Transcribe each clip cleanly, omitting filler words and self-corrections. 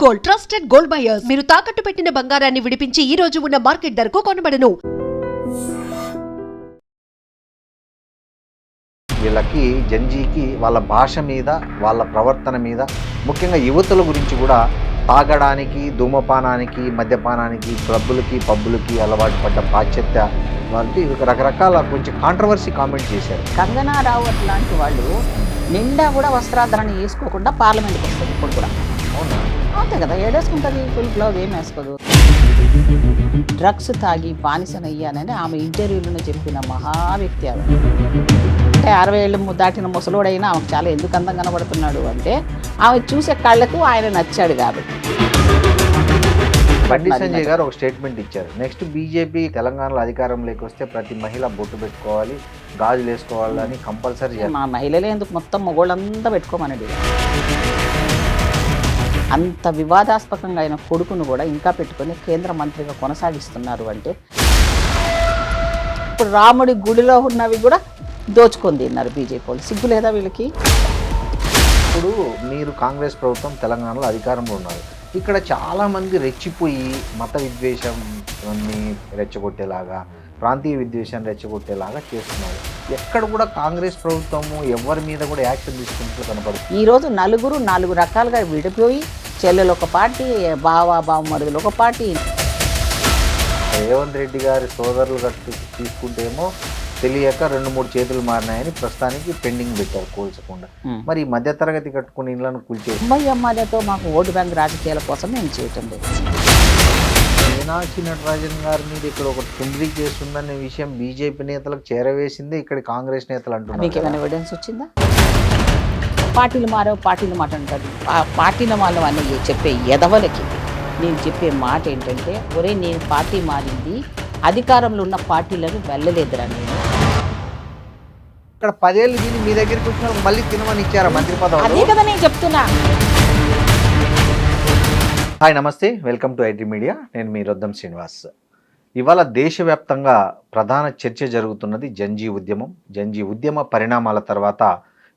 Gold, trusted gold buyers. మీరు తాకట్టు పెట్టిన బంగారాన్ని విడిపించి ఈ రోజు ఉన్న మార్కెట్ ధరకు కొనబడను. వీళ్ళకి జంజీకి వాళ్ళ భాష మీద, వాళ్ళ ప్రవర్తన మీద, ముఖ్యంగా యువతుల గురించి కూడా తాగడానికి, ధూమపానానికి, మద్యపానానికి, క్లబ్బులకి, పబ్బులకి అలవాటు పడ్డ పాశ్చాత్య వాళ్ళకి రకరకాల కొంచెం కాంట్రవర్సీ కామెంట్ చేశారు. కంగనా రావత్ లాంటి వాళ్ళు నిండా కూడా వస్త్రాధరణ వేసుకోకుండా పార్లమెంట్కి వస్తుంది ఇప్పుడు కూడా. అవునా? అంతే కదా, ఏడేసుకుంటుంది, ఫుల్ గ్లౌజ్ ఏం వేసుకోదు. డ్రగ్స్ తాగి బానిసనయ్యానని ఆమె ఇంటర్వ్యూలోనే చెప్పిన మహా వ్యక్తి ఆమె. అంటే 60 ఏళ్ళు దాటిన ముసలోడైనా ఆమెకు చాలా ఎందుకు అందం కనబడుతున్నాడు అంటే ఆమె చూసే కళ్ళకు ఆయన నచ్చాడు కాబట్టి. బండి సంజయ్ గారు ఒక స్టేట్మెంట్ ఇచ్చారు. నెక్స్ట్ బీజేపీ తెలంగాణలో అధికారంలోకి వస్తే ప్రతి మహిళ బొట్టు పెట్టుకోవాలి, గాజులు వేసుకోవాలని కంపల్సరీ. మా మహిళలే ఎందుకు, మొత్తం మగోళ్ళంతా పెట్టుకోమనండి. అంత వివాదాస్పదంగా అయిన కొడుకును కూడా ఇంకా పెట్టుకొని కేంద్ర మంత్రిగా కొనసాగిస్తున్నారు అంటే, ఇప్పుడు రాముడి గుడిలో ఉన్నవి కూడా దోచుకొని తిన్నారు బీజేపీ వాళ్ళు. సిగ్గు లేదా వీళ్ళకి? ఇప్పుడు మీరు కాంగ్రెస్ ప్రభుత్వం తెలంగాణలో అధికారంలో ఉన్నారు. ఇక్కడ చాలామంది రెచ్చిపోయి మత విద్వేషాన్ని రెచ్చగొట్టేలాగా, ప్రాంతీయ విద్వేషాన్ని రెచ్చగొట్టేలాగా చేస్తున్నారు. ఎక్కడ కూడా కాంగ్రెస్ ప్రభుత్వము ఎవరి మీద కూడా యాక్షన్ తీసుకుంటూ కనపడుతుంది. ఈరోజు నలుగురు 4 రకాలుగా విడిపోయి, చెల్లెలు ఒక పార్టీ, బావమరుదులు ఒక పార్టీ. రేవంత్ రెడ్డి గారి సోదరులు తీసుకుంటేమో తెలియక 2-3 చేతులు మారినాయని ప్రస్తుతానికి పెండింగ్ పెట్టారు కూల్చకుండా. మరి ఈ మధ్యతరగతి కట్టుకుని ఇళ్లను కూల్చేది అమ్మాయితో మాకు ఓటు బ్యాంక్ రాజకీయాల కోసం మేము చేయటం లేదు. మీనాక్షి నటరాజన్ గారి మీద ఇక్కడ ఒక తుండ్రీ చేస్తుందనే విషయం బీజేపీ నేతలకు చేరవేసిందే ఇక్కడ కాంగ్రెస్ నేతలు అంటున్నారు. మీకు ఏమైనా ఎవిడెన్స్ వచ్చిందా? పార్టీలు మారో పార్టీలు మాట అంటారు. ఆ పార్టీల వాళ్ళు అని చెప్పే ఎదవలకి నేను చెప్పే మాట ఏంటంటే, ఒరే నేను పార్టీ మారింది అధికారంలో ఉన్న పార్టీలను వెళ్ళలేదురా నేను. ఇక్కడ 10 ఏళ్ళు దీన్ని మీ దగ్గరికి వచ్చిన మళ్ళీ తినమని ఇచ్చారా మంత్రి పదవి? అదే కదా నేను చెప్తున్నా. హాయ్, నమస్తే, వెల్కమ్ టు ఐటీ మీడియా. నేను మీ రొద్దం శ్రీనివాస్. ఇవాళ దేశవ్యాప్తంగా ప్రధాన చర్చ జరుగుతున్నది జంజీ ఉద్యమం. జంజీ ఉద్యమ పరిణామాల తర్వాత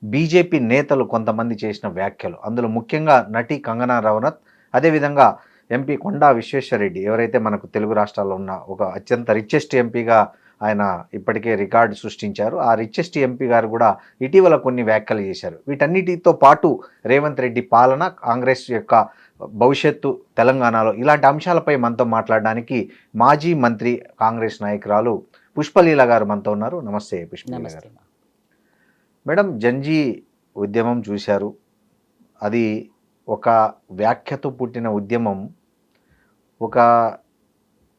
బీజేపీ నేతలు కొంతమంది చేసిన వ్యాఖ్యలు, అందులో ముఖ్యంగా నటి కంగనా రనౌత్, అదేవిధంగా ఎంపీ కొండా విశ్వేశ్వరరెడ్డి, ఎవరైతే మనకు తెలుగు రాష్ట్రాల్లో ఉన్న ఒక అత్యంత రిచెస్ట్ ఎంపీగా ఆయన ఇప్పటికే రికార్డు సృష్టించారు. ఆ రిచెస్ట్ ఎంపీ గారు కూడా ఇటీవల కొన్ని వ్యాఖ్యలు చేశారు. వీటన్నిటితో పాటు రేవంత్ రెడ్డి పాలన, కాంగ్రెస్ యొక్క భవిష్యత్తు తెలంగాణలో, ఇలాంటి అంశాలపై మనతో మాట్లాడడానికి మాజీ మంత్రి, కాంగ్రెస్ నాయకురాలు పుష్పలీల గారు మనతో ఉన్నారు. నమస్తే పుష్పలీల గారు. మేడం, జంజీ ఉద్యమం చూశారు. అది ఒక వ్యాఖ్యతో పుట్టిన ఉద్యమం. ఒక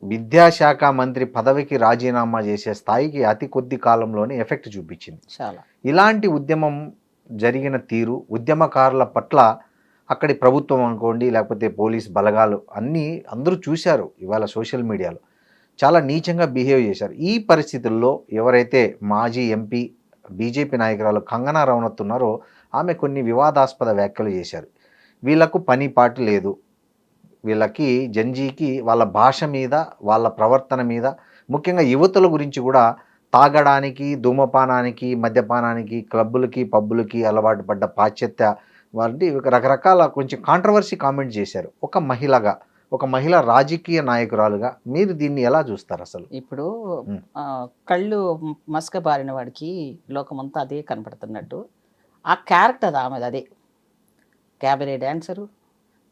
విద్యాశాఖ మంత్రి పదవికి రాజీనామా చేసే స్థాయికి అతి కొద్ది కాలంలోనే ఎఫెక్ట్ చూపించింది. చాలా ఇలాంటి ఉద్యమం జరిగిన తీరు, ఉద్యమకారుల పట్ల అక్కడి ప్రభుత్వం అనుకోండి, లేకపోతే పోలీస్ బలగాలు అందరూ చూశారు. ఇవాళ సోషల్ మీడియాలో చాలా నీచంగా బిహేవ్ చేశారు. ఈ పరిస్థితుల్లో ఎవరైతే మాజీ ఎంపీ బీజేపీ నాయకురాలు కంగనా రనౌత్ ఉన్నారో ఆమె కొన్ని వివాదాస్పద వ్యాఖ్యలు చేశారు. వీళ్ళకు పని పాటు లేదు, వీళ్ళకి జంజీకి వాళ్ళ భాష మీద, వాళ్ళ ప్రవర్తన మీద, ముఖ్యంగా యువతుల గురించి కూడా తాగడానికి, ధూమపానానికి, మద్యపానానికి, క్లబ్బులకి, పబ్బులకి అలవాటు పడ్డ పాశ్చాత్య వాళ్ళని రకరకాల కొంచెం కాంట్రవర్సీ కామెంట్ చేశారు. ఒక మహిళగా, ఒక మహిళ రాజకీయ నాయకురాలుగా మీరు దీన్ని ఎలా చూస్తారు అసలు? ఇప్పుడు కళ్ళు మసకబారిన వాడికి లోకమంతా అదే కనపడుతున్నట్టు ఆ క్యారెక్టర్ ఆమెది అదే. క్యాబరే డ్యాన్సరు,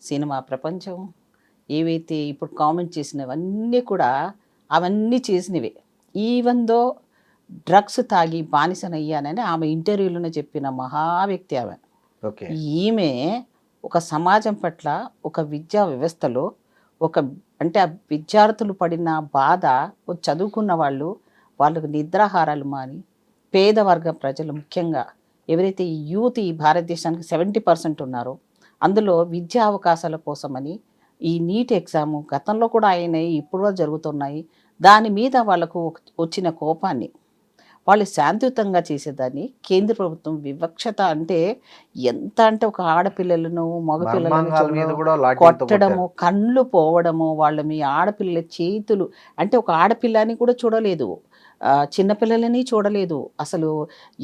సినిమా ప్రపంచం, ఏవైతే ఇప్పుడు కామెంట్ చేసినవన్నీ కూడా అవన్నీ చేసినవే. ఈవెన్ దో డ్రగ్స్ తాగి బానిసనయ్యానని ఆమె ఇంటర్వ్యూలోనే చెప్పిన మహా వ్యక్తి ఆమె. ఈమె ఒక సమాజం పట్ల, ఒక విద్యా వ్యవస్థలో అంటే ఆ విద్యార్థులు పడిన బాధ, చదువుకున్న వాళ్ళకు నిద్రాహారాలు మాని, పేదవర్గ ప్రజలు ముఖ్యంగా ఎవరైతే ఈ యూత్ ఈ భారతదేశానికి 70% ఉన్నారో అందులో విద్యా అవకాశాల కోసమని ఈ నీట్ ఎగ్జాము గతంలో కూడా అయినాయి, ఇప్పుడు జరుగుతున్నాయి. దాని మీద వాళ్ళకు వచ్చిన కోపాన్ని వాళ్ళు శాంతియుతంగా చేసేదాన్ని కేంద్ర ప్రభుత్వం వివక్షత అంటే ఎంత అంటే, ఒక ఆడపిల్లలను మగపిల్లలను కొట్టడము, కళ్ళు పోవడము, వాళ్ళ మీ ఆడపిల్లల చేతులు అంటే ఒక ఆడపిల్లని కూడా చూడలేదు. చిన్నపిల్లలని చూడలేదు. అసలు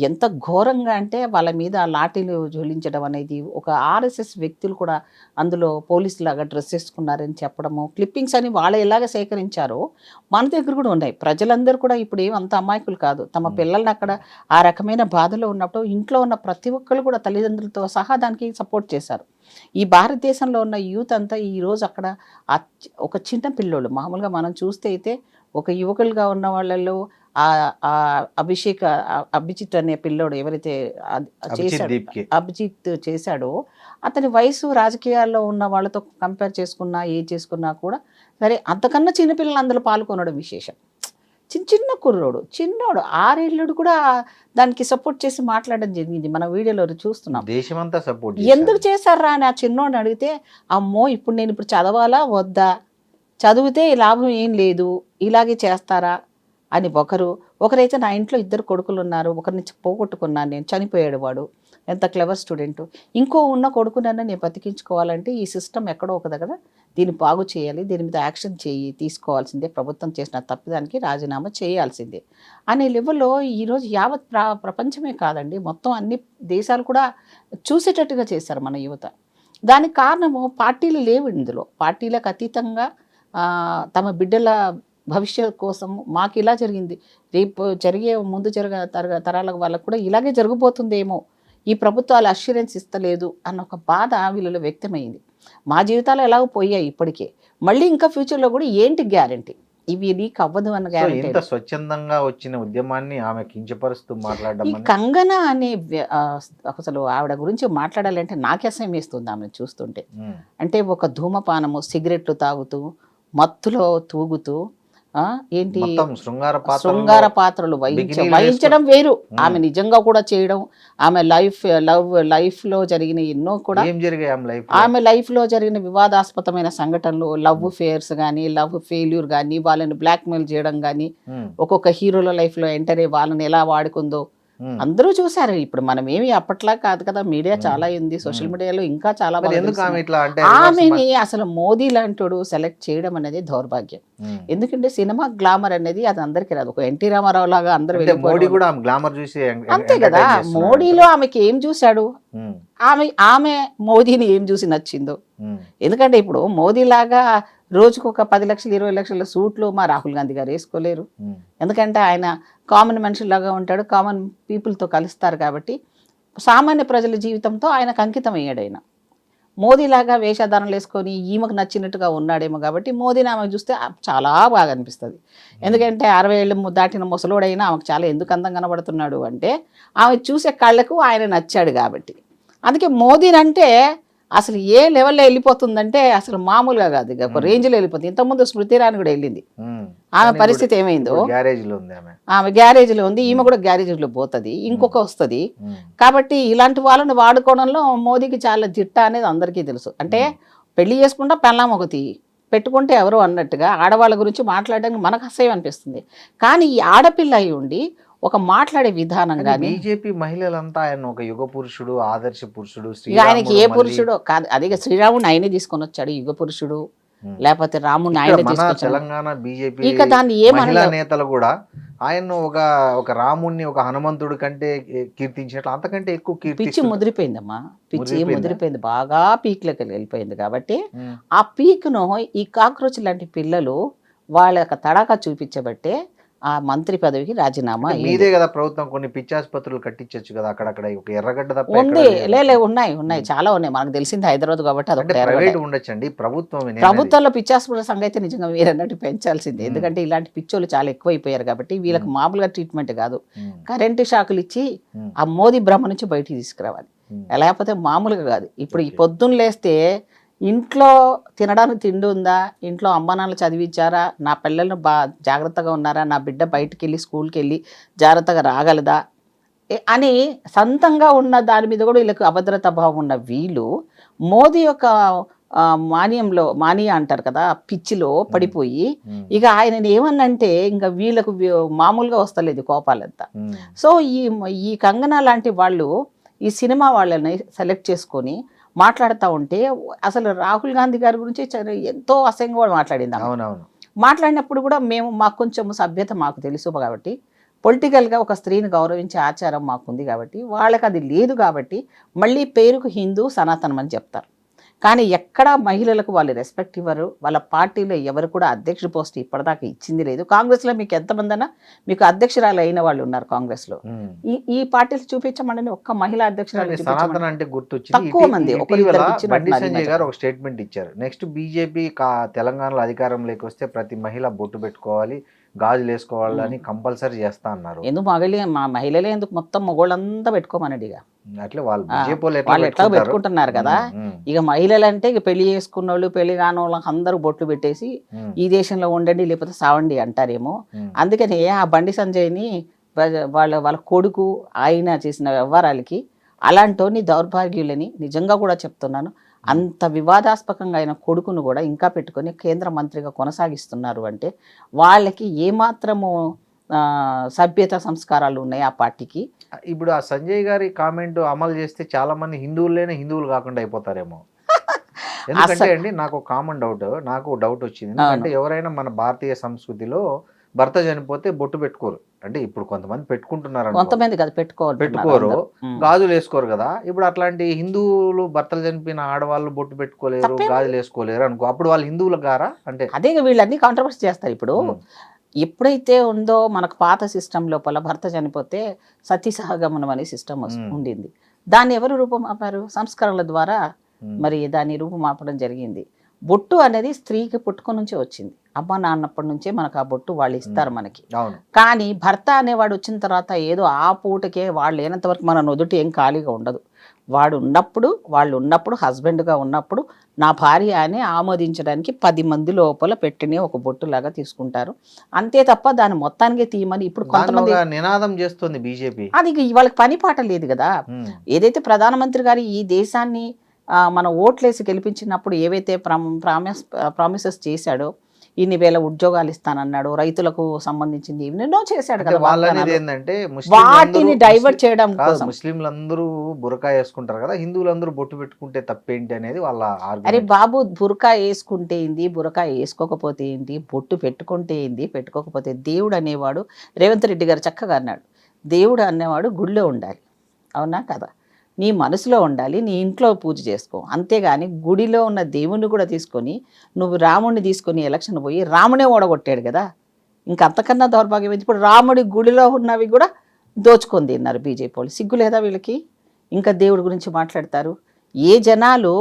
ఎంత ఘోరంగా అంటే వాళ్ళ మీద లాఠీలు ఝుళించడం అనేది, ఒక ఆర్ఎస్ఎస్ వ్యక్తులు కూడా అందులో పోలీసులాగా డ్రెస్ వేసుకున్నారని చెప్పడము, క్లిప్పింగ్స్ అని వాళ్ళు ఎలాగ సేకరించారో మన దగ్గర కూడా ఉన్నాయి. ప్రజలందరూ కూడా ఇప్పుడు ఏం అంత అమాయకులు కాదు. తమ పిల్లల్ని అక్కడ ఆ రకమైన బాధలో ఉన్నప్పుడు ఇంట్లో ఉన్న ప్రతి ఒక్కరు కూడా తల్లిదండ్రులతో సహా దానికి సపోర్ట్ చేశారు. ఈ భారతదేశంలో ఉన్న యూత్ అంతా ఈరోజు అక్కడ ఒక చిన్న పిల్లోళ్ళు మామూలుగా మనం చూస్తే అయితే ఒక యువకులుగా ఉన్న వాళ్ళల్లో అభిజిత్ అనే పిల్లోడు ఎవరైతే చేశాడు, అభిజిత్ చేశాడో అతని వయసు రాజకీయాల్లో ఉన్న వాళ్ళతో కంపేర్ చేసుకున్నా చేసుకున్నా కూడా సరే అంతకన్నా చిన్నపిల్లలు అందులో పాల్గొనడం విశేషం. చిన్న కుర్రోడు, చిన్నోడు 6 ఏళ్ళుడు కూడా దానికి సపోర్ట్ చేసి మాట్లాడడం జరిగింది. మన వీడియోలో చూస్తున్నాం. దేశమంతా సపోర్ట్ ఎందుకు చేశారా అని ఆ చిన్నోడిని అడిగితే, అమ్మో ఇప్పుడు నేను ఇప్పుడు చదవాలా వద్దా, చదివితే లాభం ఏం లేదు, ఇలాగే చేస్తారా అని ఒకరైతే నా ఇంట్లో 2 కొడుకులు ఉన్నారు, ఒకరిని పోగొట్టుకున్నాను నేను, చనిపోయాడు వాడు, ఎంత క్లెవర్ స్టూడెంట్, ఇంకో ఉన్న కొడుకునన్నా నేను బతికించుకోవాలంటే ఈ సిస్టమ్ ఎక్కడో ఒక దగ్గర దీన్ని బాగు చేయాలి, దీని మీద యాక్షన్ తీసుకోవాల్సిందే, ప్రభుత్వం చేసిన తప్పిదానికి రాజీనామా చేయాల్సిందే అనే లెవెల్లో ఈరోజు యావత్ ప్రపంచమే కాదండి, మొత్తం అన్ని దేశాలు కూడా చూసేటట్టుగా చేశారు మన యువత. దానికి కారణము పార్టీలు లేవు ఇందులో. పార్టీలకు అతీతంగా తమ బిడ్డల భవిష్యత్ కోసం మాకు ఇలా జరిగింది, రేపు ముందు తరాల వాళ్ళకు కూడా ఇలాగే జరగబోతుందేమో, ఈ ప్రభుత్వాలు అష్యూరెన్స్ ఇస్తలేదు అన్న ఒక బాధ వీళ్ళలో వ్యక్తమైంది. మా జీవితాలు ఎలాగో పోయాయి ఇప్పటికే, మళ్ళీ ఇంకా ఫ్యూచర్లో కూడా ఏంటి గ్యారంటీ, ఇవి లీక్ అవ్వదు అన్న గ్యారంటీ. స్వచ్ఛందంగా వచ్చిన ఉద్యమాన్ని ఆమె కించపరుస్తూ మాట్లాడడం. ఈ కంగన అనే అసలు ఆవిడ గురించి మాట్లాడాలంటే నాకే అసహ్యం వేస్తుంది ఆమె చూస్తుంటే. అంటే ఒక ధూమపానము, సిగరెట్లు తాగుతూ, మత్తులో తూగుతూ, ఏంటి శృంగార పాత్రలు వహించడం వేరు, ఆమె నిజంగా కూడా చేయడం, ఆమె లైఫ్ లో జరిగిన ఎన్నో కూడా, ఆమె లైఫ్ లో జరిగిన వివాదాస్పదమైన సంఘటనలు, లవ్ ఫేర్స్ కానీ, లవ్ ఫెయిల్యూర్ కానీ, వాళ్ళని బ్లాక్ మెయిల్ చేయడం కానీ, ఒక్కొక్క హీరోల లైఫ్ లో ఎంటర్ అయ్యి వాళ్ళని ఎలా వాడుకుందో అందరూ చూసారు. ఇప్పుడు మనం ఏమి అప్పట్లా కాదు కదా, మీడియా చాలా ఉంది, సోషల్ మీడియాలో ఇంకా చాలా ఆమెని అసలు మోదీ లాంటి సెలెక్ట్ చేయడం అనేది దౌర్భాగ్యం. ఎందుకంటే సినిమా గ్లామర్ అనేది అది అందరికీ రాదు. ఒక ఎన్టీ రామారావు లాగా అందరూ అంతే కదా. మోడీలో ఆమెకి ఏం చూశాడు, ఆమె మోదీని ఏం చూసి నచ్చిందో. ఎందుకంటే ఇప్పుడు మోదీ లాగా రోజుకు ఒక 10 లక్షలు 20 లక్షల సూట్లు మా రాహుల్ గాంధీ గారు వేసుకోలేరు. ఎందుకంటే ఆయన కామన్ మనిషిలాగా ఉంటాడు, కామన్ పీపుల్తో కలుస్తారు కాబట్టి సామాన్య ప్రజల జీవితంతో ఆయనకు అంకితం అయ్యాడు. ఆయన మోదీలాగా వేషధారణలు వేసుకొని ఈమెకు నచ్చినట్టుగా ఉన్నాడేమో కాబట్టి మోదీని ఆమెకు చూస్తే చాలా బాగా అనిపిస్తుంది. ఎందుకంటే 60 ఏళ్ళు దాటిన ముసలోడైనా ఆమెకు చాలా ఎందుకు అందం కనబడుతున్నాడు అంటే ఆమె చూసే కళ్ళకు ఆయన నచ్చాడు కాబట్టి. అందుకే మోదీని అంటే అసలు ఏ లెవెల్లో వెళ్ళిపోతుందంటే అసలు మామూలుగా కాదు, ఇక ఒక రేంజ్లో వెళ్ళిపోతుంది. ఇంతకుముందు స్మృతి ఇరానీ కూడా వెళ్ళింది, ఆమె పరిస్థితి ఏమైందో, ఆమె గ్యారేజ్లో ఉంది, ఈమె కూడా గ్యారేజ్లో పోతుంది, ఇంకొక వస్తుంది. కాబట్టి ఇలాంటి వాళ్ళని వాడుకోవడంలో మోదీకి చాలా జిట్ట అనేది అందరికీ తెలుసు. అంటే పెళ్లి చేసుకుంటా పెళ్ళాం ఒకటి పెట్టుకుంటే ఎవరు అన్నట్టుగా ఆడవాళ్ళ గురించి మాట్లాడడానికి మనకు అసహ్యం అనిపిస్తుంది. కానీ ఈ ఆడపిల్ల అయి ఉండి ఒక మాట్లాడే విధానం కానీ, బీజేపీ మహిళలంతా ఆయన ఒక యుగ పురుషుడు, ఆదర్శ పురుషుడు, ఆయనకి ఏ పురుషుడు కాదు, అదే శ్రీరాముని ఆయనే తీసుకొని వచ్చాడు యుగ పురుషుడు, లేకపోతే రాముని ఆయనే తీసుకొచ్చాడు. తెలంగాణ బీజేపీ ఇక దాన్ని ఏ మహిళా నేతలు కూడా ఆయన ఒక రాముణ్ణి ఒక హనుమంతుడి కంటే కీర్తించినట్లు అంతకంటే ఎక్కువ పిచ్చి ముదిరిపోయిందమ్మా, పిచ్చి ముదిరిపోయింది, బాగా పీక్లోకి వెళ్ళిపోయింది. కాబట్టి ఆ పీక్ను ఈ కాక్రోచ్ లాంటి పిల్లలు వాళ్ళ యొక్క తడాకా చూపించబట్టే ఆ మంత్రి పదవికి రాజీనామా. మీదే కదా ప్రభుత్వం కొన్ని పిచ్చాసుపత్రులు కట్టించచ్చు కదా అక్కడక్కడ, ఒక ఎర్రగడ్డ తప్ప ఉంది. ఉన్నాయి చాలా ఉన్నాయి, మనకు తెలిసింది హైదరాబాద్ కాబట్టి అది ఉండొచ్చండి. ప్రభుత్వంలో పిచ్చాసుపత్రుల సంగతి నిజంగా మీరు అన్నట్టు పెంచాల్సిందే. ఎందుకంటే ఇలాంటి పిచ్చోళ్ళు చాలా ఎక్కువైపోయారు కాబట్టి వీళ్ళకి మామూలుగా ట్రీట్మెంట్ కాదు, కరెంటు షాకులు ఇచ్చి ఆ మోదీ బ్రహ్మ నుంచి బయటికి తీసుకురావాలి, లేకపోతే మామూలుగా కాదు. ఇప్పుడు ఈ పొద్దున్న లేస్తే ఇంట్లో తినడానికి తిండి ఉందా, ఇంట్లో అమ్మానాన్నలు చదివించారా, నా పిల్లలు జాగ్రత్తగా ఉన్నారా, నా బిడ్డ బయటికి వెళ్ళి స్కూల్కి వెళ్ళి జాగ్రత్తగా రాగలదా అని సొంతంగా ఉన్న దాని మీద కూడా వీళ్ళకి అభద్రతా భావం ఉన్న వీళ్ళు మోదీ యొక్క మానియా అంటారు కదా, పిచ్చిలో పడిపోయి ఇక ఆయన ఏమన్నంటే ఇంకా వీళ్ళకు మామూలుగా వస్తలేదు కోపాలంతా. సో ఈ కంగనా లాంటి వాళ్ళు ఈ సినిమా వాళ్ళని సెలెక్ట్ చేసుకొని మాట్లాడుతూ ఉంటే అసలు రాహుల్ గాంధీ గారి గురించి ఎంతో అసహ్యంగా మాట్లాడింది. మాట్లాడినప్పుడు కూడా మాకు కొంచెం సభ్యత మాకు తెలుసు కాబట్టి, పొలిటికల్గా ఒక స్త్రీని గౌరవించే ఆచారం మాకుంది కాబట్టి, వాళ్ళకి అది లేదు కాబట్టి మళ్ళీ పేరుకు హిందూ సనాతనం అని చెప్తారు. కానీ ఎక్కడా మహిళలకు వాళ్ళు రెస్పెక్ట్ ఇవ్వరు. వాళ్ళ పార్టీలో ఎవరు కూడా అధ్యక్షుడి పోస్ట్ ఇప్పటిదాకా ఇచ్చింది లేదు. కాంగ్రెస్లో మీకు ఎంతమంది అన్నా మీకు అధ్యక్షురాలు అయిన వాళ్ళు ఉన్నారు కాంగ్రెస్లో. ఈ పార్టీలు చూపించమని ఒక్క మహిళా అధ్యక్షురాలు సనాతన అంటే తక్కువ మంది. బండి సంజయ్ గారు ఒక స్టేట్మెంట్ ఇచ్చారు. నెక్స్ట్ బీజేపీ తెలంగాణలో అధికారంలోకి వస్తే ప్రతి మహిళ బొట్టు పెట్టుకోవాలి, గాజులు వేసుకోవాలని కంపల్సరీ చేస్తా అన్నారు. ఎందుకు మహిళలే ఎందుకు, మొత్తం మగోళ్ళంతా పెట్టుకోమన్నాడు. అట్లే వాళ్ళు ఎట్లా పెట్టుకుంటున్నారు కదా. ఇక మహిళలు అంటే ఇక పెళ్లి చేసుకున్న వాళ్ళు, పెళ్లి కాని వాళ్ళకి అందరూ బొట్లు పెట్టేసి ఈ దేశంలో ఉండండి లేకపోతే సావండి అంటారేమో. అందుకని ఆ బండి సంజయ్ని వాళ్ళ కొడుకు ఆయన చేసిన వ్యవహారాలకి అలాంటి దౌర్భాగ్యులని నిజంగా కూడా చెప్తున్నాను. అంత వివాదాస్పదంగా అయిన కొడుకును కూడా ఇంకా పెట్టుకొని కేంద్ర మంత్రిగా కొనసాగిస్తున్నారు అంటే వాళ్ళకి ఏమాత్రము సభ్యత సంస్కారాలు ఉన్నాయి ఆ పార్టీకి. ఇప్పుడు ఆ సంజయ్ గారి కామెంట్ అమలు చేస్తే చాలా మంది హిందువులైనా హిందువులు కాకుండా అయిపోతారేమో. ఎందుకంటే అండి నాకు డౌట్ వచ్చింది. ఎందుకంటే ఎవరైనా మన భారతీయ సంస్కృతిలో భర్త చనిపోతే బొట్టు పెట్టుకోరు. అంటే ఇప్పుడు కొంతమంది పెట్టుకుంటున్నారు, కొంతమంది పెట్టుకోరు, గాజులు వేసుకోరు కదా. ఇప్పుడు అట్లాంటి హిందువులు భర్తలు చనిపోయిన ఆడవాళ్ళు బొట్టు పెట్టుకోలేరు, గాజులు వేసుకోలేరు అనుకో, అప్పుడు వాళ్ళు హిందువులు గారా? అంటే అదే వీళ్ళన్నీ కాంట్రవర్సీ చేస్తారు. ఇప్పుడు ఎప్పుడైతే ఉందో మనకు పాత సిస్టమ్ లోపల భర్త చనిపోతే సతీ సహగమనం అనే సిస్టమ్ ఉండింది. దాన్ని ఎవరు రూపమాపారు? సంస్కరణల ద్వారా మరి దాన్ని రూపమాపడం జరిగింది. బొట్టు అనేది స్త్రీకి పుట్టుక నుంచే వచ్చింది. అమ్మ నాన్నప్పటి నుంచే మనకు ఆ బొట్టు వాళ్ళు ఇస్తారు మనకి. కానీ భర్త అనేవాడు వచ్చిన తర్వాత ఏదో ఆ పూటకే వాళ్ళు లేనంత వరకు మన నుదుటి ఏం ఖాళీగా ఉండదు. వాళ్ళు ఉన్నప్పుడు హస్బెండ్గా ఉన్నప్పుడు నా భార్య అని ఆమోదించడానికి 10 మంది లోపల పెట్టినే ఒక బొట్టులాగా తీసుకుంటారు. అంతే తప్ప దాని మొత్తానికి తీయమని ఇప్పుడు కొంతమంది నినాదం చేస్తుంది బీజేపీ. అది వాళ్ళకి పని పాట లేదు కదా. ఏదైతే ప్రధానమంత్రి గారు ఈ దేశాన్ని మన ఓట్లేసి గెలిపించినప్పుడు ఏవైతే ప్రామిసెస్ చేశాడో, ఇన్ని వేల ఉద్యోగాలు ఇస్తానన్నాడు, రైతులకు సంబంధించింది ఎన్నెన్నో చేశాడు కదా. వాటిని డైవర్ట్ చేయడం కోసం ముస్లింలందరూ బురకా వేసుకుంటారు కదా, హిందువులందరూ బొట్టు పెట్టుకుంటే తప్పేంటి అనేది వాళ్ళ ఆర్గ్యుమెంట్. అరే బాబు, బురకా వేసుకుంటే ఏంది, బురకా వేసుకోకపోతే ఏంటి, బొట్టు పెట్టుకుంటే ఏంది, పెట్టుకోకపోతే దేవుడు అనేవాడు రేవంత్ రెడ్డి గారు చక్కగా అన్నాడు, దేవుడు అనేవాడు గుడిలో ఉండాలి. అవునా కదా? నీ మనసులో ఉండాలి, నీ ఇంట్లో పూజ చేసుకో. అంతేగాని గుడిలో ఉన్న దేవుణ్ణి కూడా తీసుకొని నువ్వు రాముడిని తీసుకొని ఎలక్షన్ పోయి రాముడే ఓడగొట్టాడు కదా. ఇంకంతకన్నా దౌర్భాగ్యం. ఇప్పుడు రాముడి గుడిలో ఉన్నవి కూడా దోచుకొని తిన్నారు బీజేపీ వాళ్ళు. సిగ్గు లేదా వీళ్ళకి? ఇంకా దేవుడి గురించి మాట్లాడతారు. ఏ జనాలు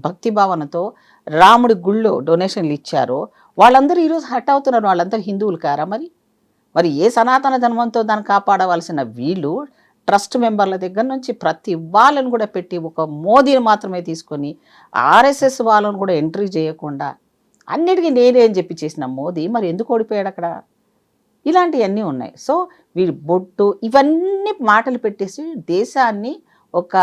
భక్తి భావనతో రాముడి గుళ్ళో డొనేషన్లు ఇచ్చారో వాళ్ళందరూ ఈరోజు హట్ అవుతున్నారు. వాళ్ళందరూ హిందువులు కారా? మరి ఏ సనాతన ధర్మంతో దాన్ని కాపాడవలసిన వీళ్ళు ట్రస్ట్ మెంబర్ల దగ్గర నుంచి ప్రతి వాళ్ళను కూడా పెట్టి ఒక మోదీని మాత్రమే తీసుకొని ఆర్ఎస్ఎస్ వాళ్ళను కూడా ఎంట్రీ చేయకుండా అన్నిటికీ నేనే అని చెప్పి చేసిన మోదీ మరి ఎందుకు ఓడిపోయాడు అక్కడ? ఇలాంటివన్నీ ఉన్నాయి. సో వీళ్ళు బొట్టు ఇవన్నీ మాటలు పెట్టేసి దేశాన్ని ఒక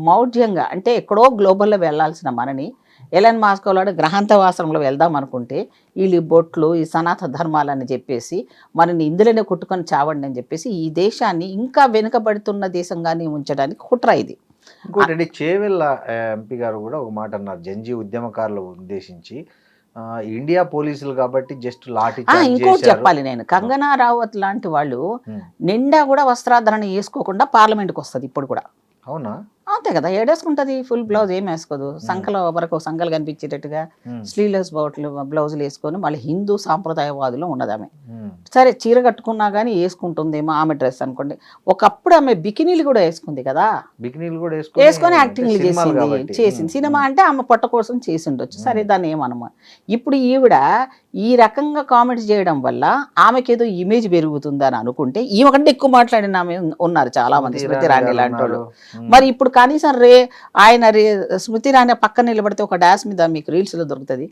మౌఢ్యంగా, అంటే ఎక్కడో గ్లోబల్లో వెళ్ళాల్సిన మనని ఎలన్ మాస్క్ లాంటి గ్రహాంతవాసంలో వెళ్దాం అనుకుంటే వీళ్ళు బొట్లు, ఈ సనాతన ధర్మాలని చెప్పేసి మనని ఇందులోనే కొట్టుకొని చావండి అని చెప్పేసి ఈ దేశాన్ని ఇంకా వెనుకబడుతున్న దేశంగానే ఉంచడానికి కుట్ర ఇది. ఇంకోటి చేవెళ్ళ ఎంపీ గారు కూడా ఒక మాట అన్నారు, జంజీ ఉద్యమకారులు ఉద్దేశించి ఇండియా పోలీసులు కాబట్టి జస్ట్ లాఠీ. ఇంకోటి చెప్పాలి నేను, కంగనా రావత్ లాంటి వాళ్ళు నిండా కూడా వస్త్రాధరణ వేసుకోకుండా పార్లమెంట్కి వస్తుంది ఇప్పుడు కూడా. అవునా? అంతే కదా, ఏడేసుకుంటుంది. ఫుల్ బ్లౌజ్ ఏం వేసుకోదు, సంకల వరకు సంకలు కనిపించేటట్టుగా స్లీవ్లెస్ బ్లౌజులు వేసుకొని మళ్ళీ హిందూ సాంప్రదాయవాదులు ఉన్నది ఆమె. సరే చీర కట్టుకున్నా కానీ వేసుకుంటుందేమో ఆమె డ్రెస్ అనుకోండి. ఒకప్పుడు ఆమె బికినీలు కూడా వేసుకుంది కదా, బికినీలు కూడా వేసుకొని యాక్టింగ్లు చేసింది. సినిమా అంటే ఆమె పొట్ట కోసం చేసి ఉండొచ్చు, సరే దాన్ని ఏమనమా. ఇప్పుడు ఈవిడ ఈ రకంగా కామెంట్స్ చేయడం వల్ల ఆమెకి ఏదో ఇమేజ్ పెరుగుతుందని అనుకుంటే ఈమె కంటే ఎక్కువ మాట్లాడిన ఆమె ఉన్నారు చాలా మంది, స్మృతి ఇరానీ లాంటి వాళ్ళు. మరి ఇప్పుడు కనీసం స్మృతి ఇరానీ పక్కన నిలబడితే ఒక డాన్స్ మీద మీకు రీల్స్ లో దొరుకుతుంది.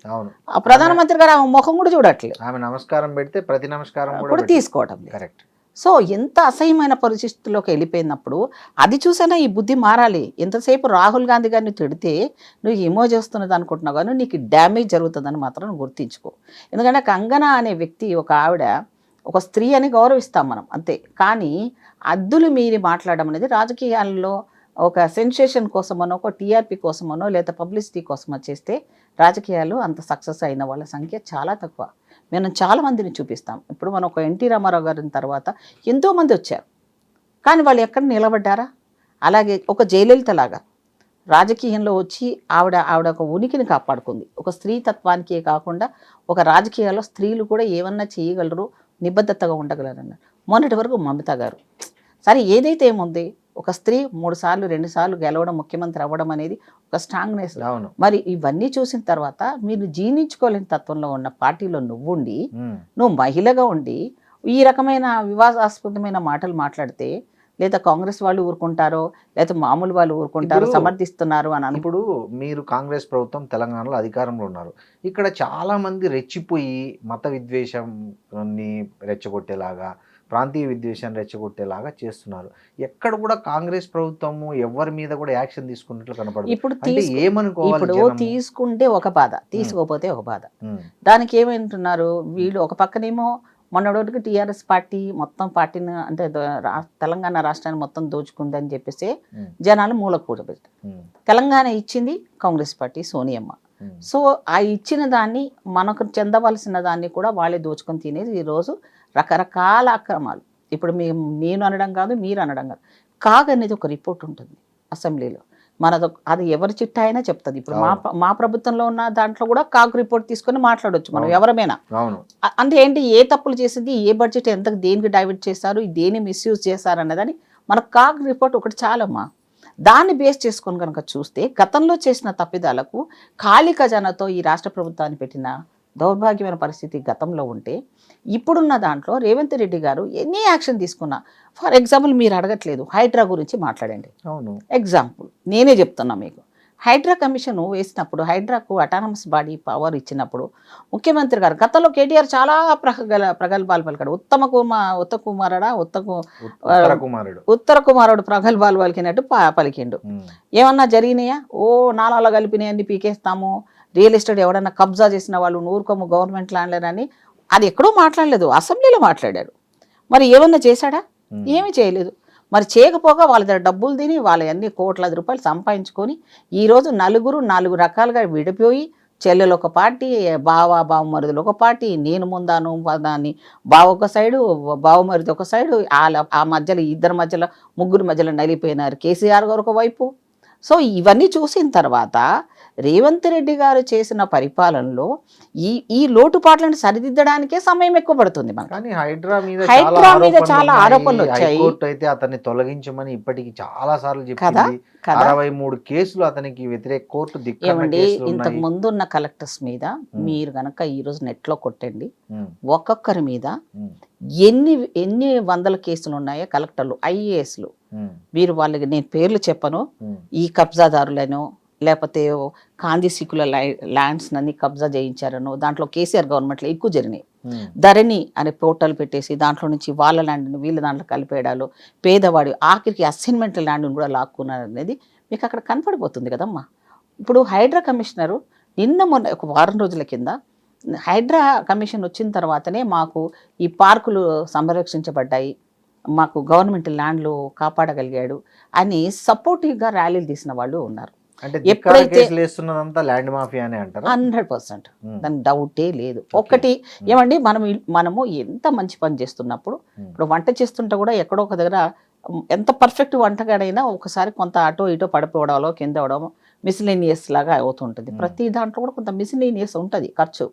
ఆ ప్రధానమంత్రి గారు ఆమె ముఖం కూడా చూడట్లేదు, ఆమె నమస్కారం పెడితే ప్రతి నమస్కారం కూడా తీసుకోవటం. కరెక్ట్. సో ఎంత అసహ్యమైన పరిస్థితుల్లోకి వెళ్ళిపోయినప్పుడు అది చూసినా ఈ బుద్ధి మారాలి. ఎంతసేపు రాహుల్ గాంధీ గారిని తిడితే నువ్వు ఎమో చేస్తున్నది అనుకుంటున్నావు కానీ నీకు డ్యామేజ్ జరుగుతుందని మాత్రం గుర్తించుకో. ఎందుకంటే కంగనా అనే వ్యక్తి ఒక ఆవిడ, ఒక స్త్రీ అని గౌరవిస్తాం మనం అంతే. కానీ అద్దులు మీరి మాట్లాడడం అనేది రాజకీయాల్లో ఒక సెన్సేషన్ కోసమనో, ఒక టీఆర్పీ కోసమనో, లేదా పబ్లిసిటీ కోసమో చేస్తే రాజకీయాలు అంత సక్సెస్ అయిన వాళ్ళ సంఖ్య చాలా తక్కువ. మేము చాలా మందిని చూపిస్తాం. ఇప్పుడు మనం ఒక ఎన్టీ రామారావు గారి తర్వాత ఎంతోమంది వచ్చారు, కానీ వాళ్ళు ఎక్కడ నిలబడ్డారా? అలాగే ఒక జయలలిత లాగా రాజకీయంలో వచ్చి ఆవిడ ఒక ఉనికిని కాపాడుకుంది. ఒక స్త్రీ తత్వానికే కాకుండా ఒక రాజకీయాల్లో స్త్రీలు కూడా ఏమన్నా చేయగలరు, నిబద్ధతగా ఉండగలరన్నారు. మొన్నటి వరకు మమత గారు సరే ఏదైతే ఏముంది, ఒక స్త్రీ 3 సార్లు 2 సార్లు గెలవడం, ముఖ్యమంత్రి అవ్వడం అనేది ఒక స్ట్రాంగ్నెస్. మరి ఇవన్నీ చూసిన తర్వాత మీరు జీర్ణించుకోలేని తత్వంలో ఉన్న పార్టీలో నువ్వు మహిళగా ఉండి ఈ రకమైన వివాదాస్పదమైన మాటలు మాట్లాడితే లేదా కాంగ్రెస్ వాళ్ళు ఊరుకుంటారో లేదా మామూలు వాళ్ళు ఊరుకుంటారో, సమర్థిస్తున్నారు అని ఇప్పుడు మీరు కాంగ్రెస్ ప్రభుత్వం తెలంగాణలో అధికారంలో ఉన్నారు. ఇక్కడ చాలా మంది రెచ్చిపోయి మత విద్వేషాన్ని రెచ్చగొట్టేలాగా, ప్రాంతీయ విద్వేషాన్ని రెచ్చగొట్టేలాగా చేస్తున్నారు. ఎక్కడ కూడా కాంగ్రెస్ ప్రభుత్వము ఎవరి మీద కూడా యాక్షన్ తీసుకున్నట్లు కనపడదు. ఇప్పుడు తీసుకుంటే ఒక బాధ, తీసుకోకపోతే ఒక బాధ. దానికి ఏమంటున్నారు వీళ్ళు? ఒక పక్కనేమో మొన్నటికి టీఆర్ఎస్ పార్టీ మొత్తం పార్టీని అంటే తెలంగాణ రాష్ట్రాన్ని మొత్తం దోచుకుందని చెప్పేసి జనాలు మూలకు కూడబెట్టారు. తెలంగాణ ఇచ్చింది కాంగ్రెస్ పార్టీ, సోనియమ్మ. సో ఆ ఇచ్చిన దాన్ని, మనకు చెందవలసిన దాన్ని కూడా వాళ్ళే దోచుకొని తినేది. ఈరోజు రకరకాల అక్రమాలు. ఇప్పుడు నేను అనడం కాదు, మీరు అనడం కాదు, కాగ్ అనేది ఒక రిపోర్ట్ ఉంటుంది అసెంబ్లీలో. అది ఎవరి చిట్టా అయినా చెప్తుంది. ఇప్పుడు మా ప్రభుత్వంలో ఉన్న దాంట్లో కూడా కాగ్ రిపోర్ట్ తీసుకొని మాట్లాడొచ్చు మనం ఎవరమైనా. అంటే ఏంటి, ఏ తప్పులు చేసింది, ఏ బడ్జెట్ ఎంత దేనికి డైవర్ట్ చేశారు, దేని మిస్యూజ్ చేశారు అన్నదని మన కాగ్ రిపోర్ట్ ఒకటి చాలమ్మా. దాన్ని బేస్ చేసుకొని కనుక చూస్తే గతంలో చేసిన తప్పిదాలకు ఖాళీ ఖజానాతో ఈ రాష్ట్ర ప్రభుత్వాన్ని పెట్టిన దౌర్భాగ్యమైన పరిస్థితి గతంలో ఉంటే, ఇప్పుడున్న దాంట్లో రేవంత్ రెడ్డి గారు ఎన్ని యాక్షన్ తీసుకున్నా, ఫర్ ఎగ్జాంపుల్ మీరు అడగట్లేదు, హైడ్రా గురించి మాట్లాడండి. అవును, ఎగ్జాంపుల్ నేనే చెప్తున్నా మీకు. హైడ్రా కమిషన్ వేసినప్పుడు, హైడ్రాకు అటానమస్ బాడీ పవర్ ఇచ్చినప్పుడు ముఖ్యమంత్రి గారు గతంలో కేటీఆర్ చాలా ప్రగల్భాలు పలికాడు. ఉత్తర కుమారుడు ప్రగల్భాలు పలికినట్టు పలికిండు. ఏమన్నా జరిగినాయా? నాలాలో కలిపినాయన్ని పీకేస్తాము, రియల్ ఎస్టేట్ ఎవడన్నా కబ్జా చేసిన వాళ్ళు నూరుకోము గవర్నమెంట్ ల్యాండ్లని అని అది ఎక్కడో మాట్లాడలేదు, అసెంబ్లీలో మాట్లాడాడు. మరి ఏమన్నా చేశాడా? ఏమీ చేయలేదు. మరి చేయకపోగా వాళ్ళ దగ్గర డబ్బులు తిని వాళ్ళ అన్ని కోట్లాది రూపాయలు సంపాదించుకొని ఈరోజు 4 రకాలుగా విడిపోయి, చెల్లెలు ఒక పార్టీ, బావమరుదులు ఒక పార్టీ, నేను ముందాను దాన్ని బావ ఒక సైడు, బావమరుది ఒక సైడు, ఆ మధ్యలో ఇద్దరి మధ్యలో ముగ్గురు మధ్యలో నలిపోయినారు కేసీఆర్ గారు ఒకవైపు. సో ఇవన్నీ చూసిన తర్వాత రేవంత్ రెడ్డి గారు చేసిన పరిపాలనలో ఈ లోటుపాట్లను సరిదిద్దడానికే సమయం ఎక్కువ పడుతుంది. కానీ హైడ్రా మీద చాలా ఆరోపణలు వచ్చాయి. అయితే అతన్ని తొలగించమని ఇప్పటికి చాలా సార్లు చెప్పింది. 63 కేసులు అతనికి వ్యతిరేక కోర్టు ఏమండి, ఇంతకు ముందు ఉన్న కలెక్టర్స్ మీద మీరు గనక ఈ రోజు నెట్ లో కొట్టండి, ఒక్కొక్కరి మీద ఎన్ని వందల కేసులు ఉన్నాయో కలెక్టర్లు, ఐఏఎస్లు. మీరు వాళ్ళకి నేను పేర్లు చెప్పను, ఈ కబ్జాదారులను లేకపోతే కాంది సిక్కుల ల్యాండ్స్ అన్ని కబ్జా చేయించారనో, దాంట్లో కేసీఆర్ గవర్నమెంట్లో ఎక్కువ జరిగినాయి. ధరణి అనే పోర్టల్ పెట్టేసి దాంట్లో నుంచి వాళ్ళ ల్యాండ్ని వీళ్ళ దాంట్లో కలిపేయడాలు, పేదవాడి ఆఖరికి అసైన్మెంట్ ల్యాండ్ని కూడా లాక్కున్నారు అనేది మీకు అక్కడ కనపడిపోతుంది కదమ్మా. ఇప్పుడు హైడ్రా కమిషనరు మొన్న ఒక వారం రోజుల కింద హైడ్రా కమిషన్ వచ్చిన తర్వాతనే మాకు ఈ పార్కులు సంరక్షించబడ్డాయి, మాకు గవర్నమెంట్ ల్యాండ్లు కాపాడగలిగాడు అని సపోర్టివ్గా ర్యాలీలు తీసిన వాళ్ళు ఉన్నారు. ఎప్పుడైతే 100% దాని డౌటే లేదు. ఒకటి ఏమండి, మనము ఎంత మంచి పని చేస్తున్నప్పుడు, ఇప్పుడు వంట చేస్తుంటే కూడా ఎక్కడో ఒక దగ్గర ఎంత పర్ఫెక్ట్ వంటగాడైనా ఒకసారి కొంత అటో ఇటో పడిపోవడాలో కింద అవడమో మిస్లేనియస్ లాగా అవుతుంటుంది. ప్రతి దాంట్లో కూడా కొంత మిస్లేనియస్ ఉంటుంది ఖర్చు.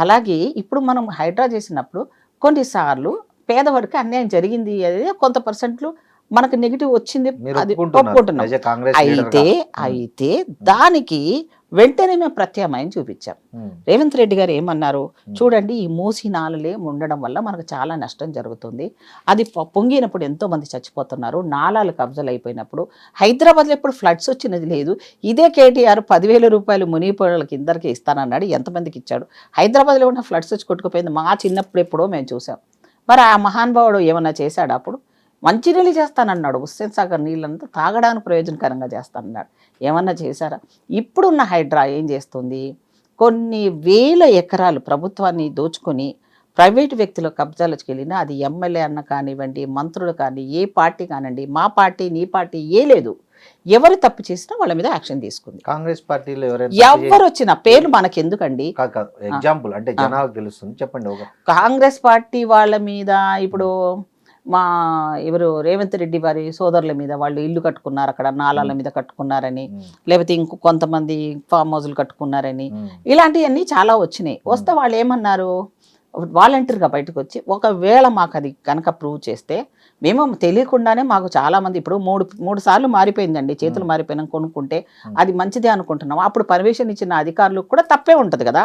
అలాగే ఇప్పుడు మనం హైడ్రా చేసినప్పుడు కొన్నిసార్లు పేదవాడికి అన్యాయం జరిగింది అనేది కొంత పర్సెంట్లు మనకు నెగిటివ్ వచ్చింది, అది ఒప్పుకుంటున్నాం. అయితే దానికి వెంటనే మేము ప్రత్యామ్నాయం చూపించాం. రేవంత్ రెడ్డి గారు ఏమన్నారు, చూడండి ఈ మూసి నాలలే ఉండడం వల్ల మనకు చాలా నష్టం జరుగుతుంది, అది పొంగినప్పుడు ఎంతో మంది చచ్చిపోతున్నారు, నాలాలు కబ్జాలు అయిపోయినప్పుడు. హైదరాబాద్లో ఎప్పుడు ఫ్లడ్స్ వచ్చినది లేదు, ఇదే కేటీఆర్ 10,000 రూపాయలు మునిగిపోయినకి ఇద్దరికి ఇస్తానన్నాడు, ఎంతమందికి ఇచ్చాడు? హైదరాబాద్లో ఉన్న ఫ్లడ్స్ వచ్చి కొట్టుకుపోయింది, మా చిన్నప్పుడు ఎప్పుడో మేము చూసాం. మరి ఆ మహానుభావుడు ఏమన్నా చేశాడు? అప్పుడు మంచినీళ్ళు చేస్తానన్నాడు, హుస్సేన్ సాగర్ నీళ్ళంతా తాగడానికి ప్రయోజనకరంగా చేస్తానన్నాడు, ఏమన్నా చేశారా? ఇప్పుడున్న హైడ్రా ఏం చేస్తుంది, కొన్ని వేల ఎకరాలు ప్రభుత్వాన్ని దోచుకొని ప్రైవేటు వ్యక్తుల కబ్జాలకు వెళ్ళినా, అది ఎమ్మెల్యే అన్న కానివ్వండి, మంత్రులు కానీ, ఏ పార్టీ కానివ్వండి, మా పార్టీ నీ పార్టీ ఏ లేదు, ఎవరు తప్పు చేసినా వాళ్ళ మీద యాక్షన్ తీసుకుంది. కాంగ్రెస్ పార్టీలో ఎవరు వచ్చిన పేర్లు మనకి ఎందుకండి, ఎగ్జాంపుల్ అంటే జనాలకు తెలుస్తుంది చెప్పండి. ఒక కాంగ్రెస్ పార్టీ వాళ్ళ మీద ఇప్పుడు మా ఎవరు రేవంత్ రెడ్డి వారి సోదరుల మీద వాళ్ళు ఇల్లు కట్టుకున్నారు అక్కడ నాలాల మీద కట్టుకున్నారని, లేకపోతే ఇంకో కొంతమంది ఫామ్ హౌస్లు కట్టుకున్నారని, ఇలాంటివన్నీ చాలా వచ్చినాయి. వస్తే వాళ్ళు ఏమన్నారు, వాలంటీర్గా బయటకు వచ్చి ఒకవేళ మాకు అది కనుక ప్రూవ్ చేస్తే మేము తెలియకుండానే మాకు చాలా మంది ఇప్పుడు మూడు సార్లు మారిపోయిందండి, చేతులు మారిపోయినా కొనుక్కుంటే అది మంచిదే అనుకుంటున్నాం. అప్పుడు పర్మిషన్ ఇచ్చిన అధికారులకు కూడా తప్పే ఉంటది కదా,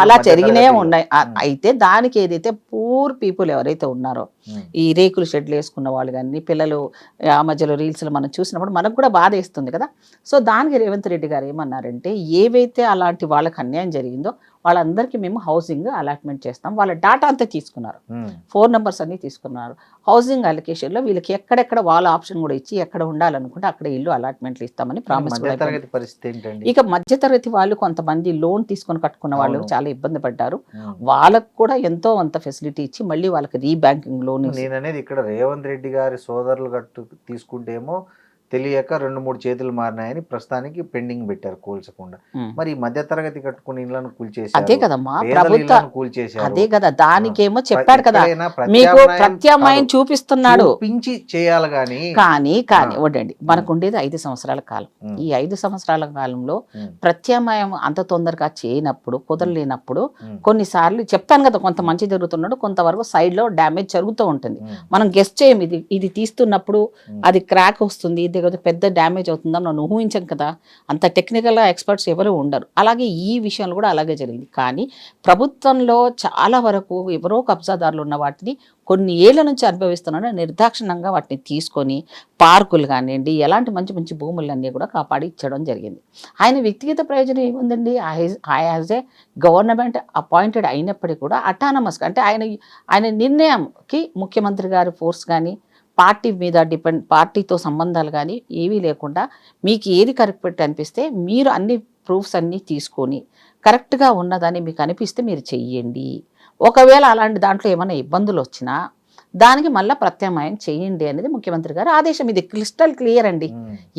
అలా జరిగినే ఉన్నాయి. అయితే దానికి ఏదైతే పూర్ పీపుల్ ఎవరైతే ఉన్నారో ఈ రేకులు షెడ్లు వేసుకున్న వాళ్ళు కానీ పిల్లలు ఆ మధ్యలో రీల్స్లో మనం చూసినప్పుడు మనకు కూడా బాధ వేస్తుంది కదా. సో దానికి రేవంత్ రెడ్డి గారు ఏమన్నారంటే ఏవైతే అలాంటి వాళ్ళకి అన్యాయం జరిగిందో వాళ్ళందరికీ మేము హౌసింగ్ అలాట్మెంట్ చేస్తాం. వాళ్ళ డాటా అంతా తీసుకున్నారు, ఫోన్ నెంబర్స్ అన్ని తీసుకున్నారు. హౌసింగ్ అలొకేషన్లో వీళ్ళకి ఎక్కడెక్కడ వాళ్ళ ఆప్షన్ కూడా ఇచ్చి ఎక్కడ ఉండాలనుకుంటే అక్కడ ఇల్లు అలాట్మెంట్లు ఇస్తామని ప్రామిస్. ఇక మధ్యతరగతి వాళ్ళు కొంతమంది లోన్ తీసుకొని కట్టుకున్న వాళ్ళు చాలా ఇబ్బంది పడ్డారు. వాళ్ళకు కూడా ఎంతో అంత ఫెసిలిటీ ఇచ్చి మళ్ళీ వాళ్ళకి రీబ్యాంకింగ్ లోన్. నేను అనేది ఇక్కడ రేవంత్ రెడ్డి గారి సోదరులు తీసుకుంటేమో తెలియక 2-3 చేతులు మారినాయని ప్రస్తుతానికి పెండింగ్ పెట్టారు కూల్చకుండా. మరి మధ్య తరగతి కట్టుకుని ఇళ్లను కూల్చేశారు. అదే కదమ్మా ప్రభుత్వం కూల్చేశారు. అదే కదా దానికేమో చెప్పాడు కదా మీకు ప్రత్యామ్నాయం చూపిస్తున్నాడు చేయాలి కానీ వడ్డండి మనకు ఉండేది 5 సంవత్సరాల కాలం. ఈ 5 సంవత్సరాల కాలంలో ప్రత్యామ్నాయం అంత తొందరగా చేయనప్పుడు కుదరలేనప్పుడు కొన్నిసార్లు చెప్తాను కదా కొంత మంచి జరుగుతున్నాడు, కొంతవరకు సైడ్ లో డ్యామేజ్ జరుగుతూ ఉంటుంది. మనం గెస్ట్ చేయం, ఇది తీస్తున్నప్పుడు అది క్రాక్ వస్తుంది, పెద్ద డ్యామేజ్ అవుతుందని మనం ఊహించాం కదా, అంత టెక్నికల్గా ఎక్స్పర్ట్స్ ఎవరు ఉండరు. అలాగే ఈ విషయంలో కూడా అలాగే జరిగింది. కానీ ప్రభుత్వంలో చాలా వరకు ఎవరో కబ్జాదారులు ఉన్న వాటిని కొన్ని ఏళ్ల నుంచి అనుభవిస్తున్నాడు నిర్దాక్షిణంగా వాటిని తీసుకొని పార్కులు కానివ్వండి ఎలాంటి మంచి మంచి భూములన్నీ కూడా కాపాడి ఇచ్చడం జరిగింది. ఆయన వ్యక్తిగత ప్రయోజనం ఏముందండి, యాజ్ ఏ గవర్నమెంట్ అపాయింటెడ్ అయినప్పటికీ కూడా అటానమస్గా అంటే ఆయన నిర్ణయంకి ముఖ్యమంత్రి గారి ఫోర్స్ కానీ పార్టీ మీద పార్టీతో సంబంధాలు కానీ ఏవీ లేకుండా మీకు ఏది కరెక్ట్ అనిపిస్తే మీరు అన్ని ప్రూఫ్స్ అన్నీ తీసుకొని కరెక్ట్గా ఉన్నదని మీకు అనిపిస్తే మీరు చెయ్యండి. ఒకవేళ అలాంటి దాంట్లో ఏమైనా ఇబ్బందులు వచ్చినా దానికి మళ్ళీ ప్రత్యామ్నాయం చేయండి అనేది ముఖ్యమంత్రి గారు ఆదేశం. ఇది క్లిస్టల్ క్లియర్ అండి,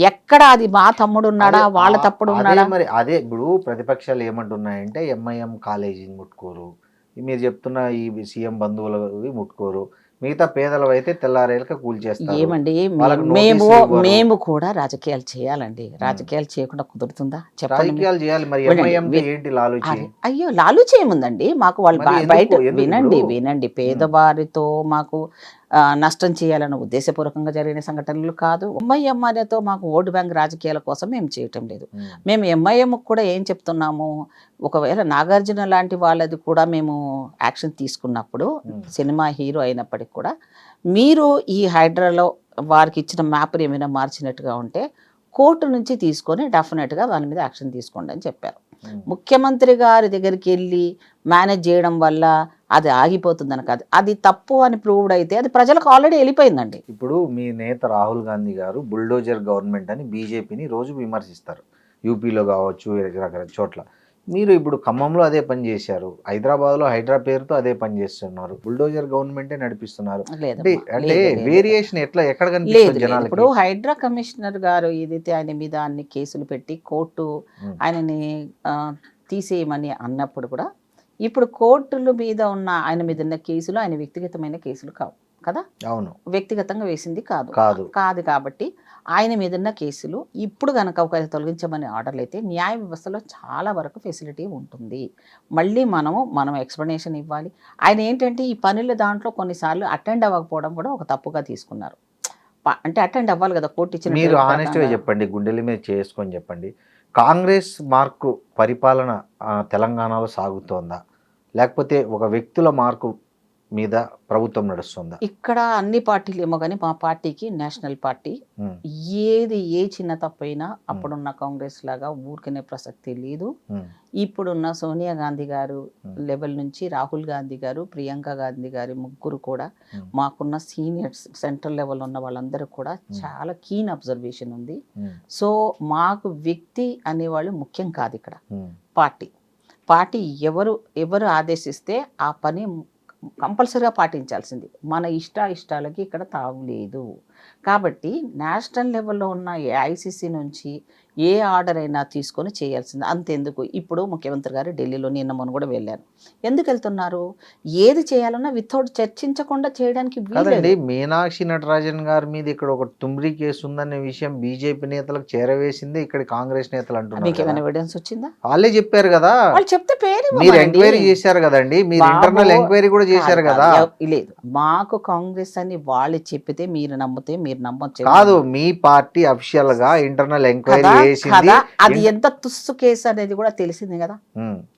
ఎక్కడ అది మా తమ్ముడు ఉన్నాడా వాళ్ళ తప్పుడు ఉన్నాడా. మరి అదే ఇప్పుడు ప్రతిపక్షాలు ఏమంటున్నాయంటే ఎంఐఎం కాలేజీని ముట్టుకోరు, మీరు చెప్తున్న ఈ సీఎం బంధువులు ముట్టుకోరు, మిగతా పేదలు అయితే తెల్లారేళ్ళకి కూల్చేస్తారు. ఏమండి మేము కూడా రాజకీయాలు చేయాలండి, రాజకీయాలు చేయకుండా కుదురుతుందా చెప్పండి. అయ్యో లాలూచి ఏముందండి మాకు, వాళ్ళు బయట వినండి పేదవారితో మాకు నష్టం చేయాలన్న ఉద్దేశపూర్వకంగా జరిగిన సంఘటనలు కాదు. ఎంఐఎంతో మాకు ఓటు బ్యాంక్ రాజకీయాల కోసం మేము చేయటం లేదు. మేము ఎంఐఎం కూడా ఏం చెప్తున్నాము, ఒకవేళ నాగార్జున లాంటి వాళ్ళది కూడా మేము యాక్షన్ తీసుకున్నప్పుడు సినిమా హీరో అయినప్పటికీ కూడా మీరు ఈ హైడ్రాలో వారికి ఇచ్చిన మ్యాప్ని ఏమైనా మార్చినట్టుగా ఉంటే కోర్టు నుంచి తీసుకొని డెఫినెట్గా వాళ్ళ మీద యాక్షన్ తీసుకోండి అని చెప్పారు. ముఖ్యమంత్రి గారి దగ్గరికి వెళ్ళి మేనేజ్ చేయడం వల్ల అది ఆగిపోతుందని కాదు, అది తప్పు అని ప్రూవ్డ్ అయితే అది ప్రజలకు ఆల్రెడీ వెళ్ళిపోయిందండి. ఇప్పుడు మీ నేత రాహుల్ గాంధీ గారు బుల్డోజర్ గవర్నమెంట్ అని బీజేపీని రోజు విమర్శిస్తారు, యూపీలో కావచ్చు రకరకాల చోట్ల. మీరు ఇప్పుడు ఖమ్మంలో అదే పని చేశారు, హైదరాబాద్లో హైడ్రా పేరుతో అదే పని చేస్తున్నారు, బుల్డోజర్ గవర్నమెంటే నడిపిస్తున్నారు. అంటే వేరియేషన్ ఎక్కడ కనిపిస్తుంది జనాలకు? ఇప్పుడు హైడ్రా కమిషనర్ గారు ఏదైతే ఆయన మీద అన్ని కేసులు పెట్టి కోర్టు ఆయనని తీసేయమని అన్నప్పుడు కూడా ఇప్పుడు కోర్టుల మీద ఉన్న ఆయన మీద ఉన్న కేసులు ఆయన వ్యక్తిగతమైన కేసులు కావు కదా, అవును వ్యక్తిగతంగా వేసింది కాదు కాబట్టి ఆయన మీద ఉన్న కేసులు ఇప్పుడు కనుక ఒకవేళ తొలగించమని ఆర్డర్లు అయితే న్యాయ వ్యవస్థలో చాలా వరకు ఫెసిలిటీ ఉంటుంది. మళ్ళీ మనం ఎక్స్ప్లెనేషన్ ఇవ్వాలి. ఆయన ఏంటంటే ఈ పనుల దాంట్లో కొన్నిసార్లు అటెండ్ అవ్వకపోవడం కూడా ఒక తప్పుగా తీసుకున్నారు. అంటే అటెండ్ అవ్వాలి కదా కోర్టు ఇచ్చిన. మీరు ఆనెస్ట్గా చెప్పండి, గుండెల మీద చేసుకొని చెప్పండి, కాంగ్రెస్ మార్కు పరిపాలన తెలంగాణలో సాగుతోందా లేకపోతే ఒక వ్యక్తుల మార్కు మీద ప్రభుత్వం నడుస్తుందా? ఇక్కడ అన్ని పార్టీలు ఏమో కానీ మా పార్టీకి నేషనల్ పార్టీ ఏది ఏ చిన్న తప్పైనా అప్పుడున్న కాంగ్రెస్ లాగా ఊరికనే ప్రసక్తి లేదు. ఇప్పుడున్న సోనియా గాంధీ గారు లెవెల్ నుంచి రాహుల్ గాంధీ గారు, ప్రియాంక గాంధీ గారి ముగ్గురు కూడా మాకున్న సీనియర్స్ సెంట్రల్ లెవెల్ ఉన్న వాళ్ళందరూ కూడా చాలా కీన్ అబ్జర్వేషన్ ఉంది. సో మాకు వ్యక్తి అనేవాళ్ళు ముఖ్యం కాదు, ఇక్కడ పార్టీ ఎవరు ఆదేశిస్తే ఆ పని కంపల్సరీగా పాటించాల్సింది. మన ఇష్టాలకి ఇక్కడ తావు లేదు. కాబట్టి నేషనల్ లెవెల్లో ఉన్న ఐసీసీ నుంచి ఏ ఆర్డర్ అయినా తీసుకొని చేయాల్సింది. అంతెందుకు ఇప్పుడు ముఖ్యమంత్రి గారు ఢిల్లీలో నిన్న మొన్న కూడా వెళ్ళారు. ఎందుకు వెళ్తున్నారు? ఏది చేయాలన్నా వితౌట్ చర్చించకుండా చేయడానికి కాదండి. వీల్లేదు. మీనాక్షి నటరాజన్ గారి మీద ఇక్కడ ఒక తుమ్రీ కేసు ఉందనే విషయం బీజేపీ నేతలకు చేరవేసింది ఇక్కడ కాంగ్రెస్ నేతలు అంటున్నారు మీకు కదా. ఏమైనా ఎవిడెన్స్ వచ్చిందా? వాళ్ళే చెప్పారు కదా. వాళ్ళు చెప్తే పేరు మీరు ఇవ్వమనండి. ఎంక్వైరీ చేశారు కదండి, మీరు బాబు, ఇంటర్నల్ ఎంక్వైరీ కూడా చేశారు కాదు, కదా. లేదు మాకు కాంగ్రెస్ అని వాళ్ళు చెప్పితే మీరు నమ్మితే మీరు నమ్మొచ్చు కాదు, మీ పార్టీ అఫీషియల్ గా ఇంటర్నల్ ఎంక్వైరీ కదా చేసింది. కదా. అది ఎంత తుస్సు కేసు అనేది కూడా తెలిసింది కదా.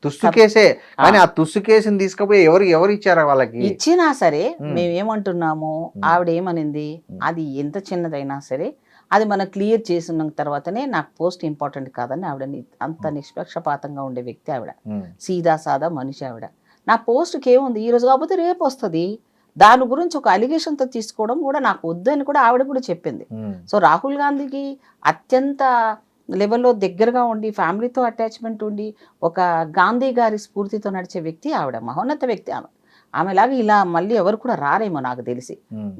తుస్సు కేసే, కానీ ఆ తుస్సు కేసుని తీసుకుపోయి ఎవరు ఇచ్చారా వాళ్ళకి? ఇచ్చినా సరే ఉమ్. మేమేమంటున్నాము, ఆవిడ ఏమనింది, అది ఎంత చిన్నదైనా సరే అది మనం క్లియర్ చేసిన తర్వాతనే నాకు పోస్ట్ ఇంపార్టెంట్ కాదని ఆవిడని అంత నిష్పక్షపాతంగా ఉండే వ్యక్తి ఆవిడ. సీదా సాదా మనిషి ఆవిడ. నా పోస్ట్కి ఏముంది, ఈ రోజు కాకపోతే రేపు వస్తుంది. దాని గురించి ఒక అలిగేషన్తో తీసుకోవడం కూడా నాకు వద్దని కూడా ఆవిడ కూడా చెప్పింది. సో రాహుల్ గాంధీకి అత్యంత లెవెల్లో దగ్గరగా ఉండి ఫ్యామిలీతో అటాచ్మెంట్ ఉండి ఒక గాంధీ గారి స్ఫూర్తితో నడిచే వ్యక్తి ఆవిడ. మహోన్నత వ్యక్తి ఆమె. ఆమెలాగా ఇలా మళ్ళీ ఎవరు కూడా రారేమో నాకు తెలిసి.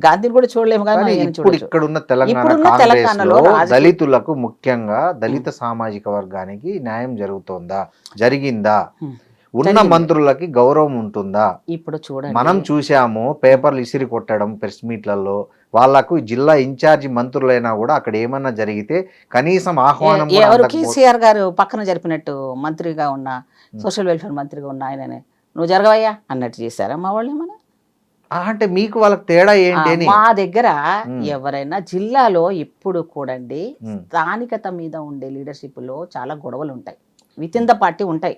గాంధీని కూడా చూడలేము కానీ కానీ ఇప్పుడు ఇక్కడున్న ఇప్పుడున్న తెలంగాణలో దళితులకు, ముఖ్యంగా దళిత సామాజిక వర్గానికి న్యాయం జరుగుతోందా, జరిగిందా? ఉన్న మంత్రులకి గౌరవం ఉంటుందా? ఇప్పుడు చూడండి, మనం చూసాము పేపర్లు ఇసిరి కొట్టడం ప్రెస్ మీట్లలో. వాళ్లకు జిల్లా ఇన్ఛార్జి మంత్రులైనా కూడా అక్కడ ఏమన్నా జరిగితే కనీసం ఆహ్వానం కూడా ఎవరు అందకపో- కేసీఆర్ గారు పక్కన జరిపినట్టు మంత్రిగా ఉన్న సోషల్ వెల్ఫేర్ మంత్రిగా ఉన్న ఆయననే నువ్వు జరగవయ్యా అన్నట్టు చేశారా మా వాళ్ళు ఏమన్నా? అంటే మీకు వాళ్ళకి తేడా ఏంటి అని. మా దగ్గర ఎవరైనా జిల్లాలో ఎప్పుడు కూడండి స్థానికత మీద ఉండే లీడర్షిప్ లో చాలా గొడవలు ఉంటాయి. విత్ ఇన్ ద పార్టీ ఉంటాయి.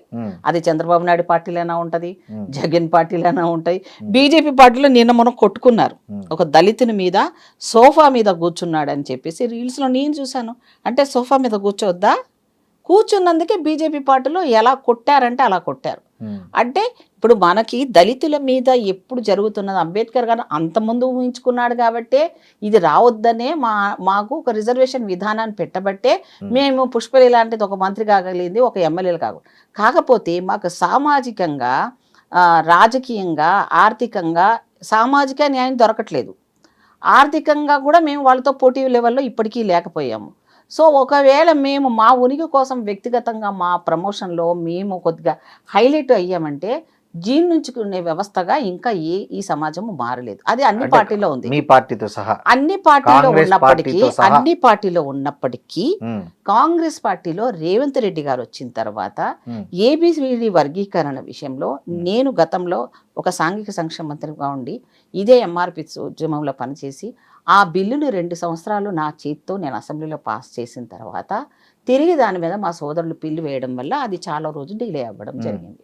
అది చంద్రబాబు నాయుడు పార్టీలైనా ఉంటది, జగన్ పార్టీలైనా ఉంటాయి, బీజేపీ పార్టీలో నిన్న మనం కొట్టుకున్నారు. ఒక దళితుని మీద సోఫా మీద కూర్చున్నాడు అని చెప్పేసి రీల్స్ లో నేను చూశాను. అంటే సోఫా మీద కూర్చోవద్దా? కూర్చున్నందుకే బీజేపీ పార్టీలో ఎలా కొట్టారంటే అలా కొట్టారు. అంటే ఇప్పుడు మనకి దళితుల మీద ఎప్పుడు జరుగుతున్నది, అంబేద్కర్ గారు అంతకుముందు ఊహించుకున్నాడు కాబట్టే ఇది రావద్దనే మాకు ఒక రిజర్వేషన్ విధానాన్ని పెట్టబట్టే మేము పుష్పలి లాంటిది ఒక మంత్రి కాగలిగింది, ఒక ఎమ్మెల్యేలు కాకపోతే మాకు సామాజికంగా, రాజకీయంగా, ఆర్థికంగా సామాజిక న్యాయం దొరకట్లేదు. ఆర్థికంగా కూడా మేము వాళ్ళతో పోటీ లెవెల్లో ఇప్పటికీ లేకపోయాము. సో ఒకవేళ మేము మా ఉనికి కోసం వ్యక్తిగతంగా మా ప్రమోషన్లో మేము కొద్దిగా హైలైట్ అయ్యామంటే జీర్ణించుకునే వ్యవస్థగా ఇంకా ఈ సమాజము మారలేదు. అది అన్ని పార్టీలో ఉంది, మీ పార్టీతో సహా అన్ని పార్టీలో కాంగ్రెస్ ఉన్నప్పటికీ పార్టీతో సహా. అన్ని పార్టీలో ఉన్నప్పటికీ కాంగ్రెస్ పార్టీలో రేవంత్ రెడ్డి గారు వచ్చిన తర్వాత ఏబిసిడి వర్గీకరణ విషయంలో నేను గతంలో ఒక సాంఘిక సంక్షేమ మంత్రిగా ఉండి ఇదే ఎంఆర్పి ఉద్యమంలో పనిచేసి ఆ బిల్లును 2 సంవత్సరాలు నా చేతితో నేను అసెంబ్లీలో పాస్ చేసిన తర్వాత తిరిగి దాని మీద మా సోదరులు పిల్లు వేయడం వల్ల అది చాలా రోజు డిలే అవ్వడం జరిగింది.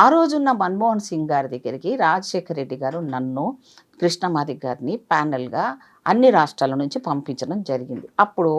ఆ రోజున్న మన్మోహన్ సింగ్ గారి దగ్గరికి రాజశేఖర రెడ్డి గారు నన్ను, కృష్ణమాదిక్ గారిని ప్యానెల్గా అన్ని రాష్ట్రాల నుంచి పంపించడం జరిగింది. అప్పుడు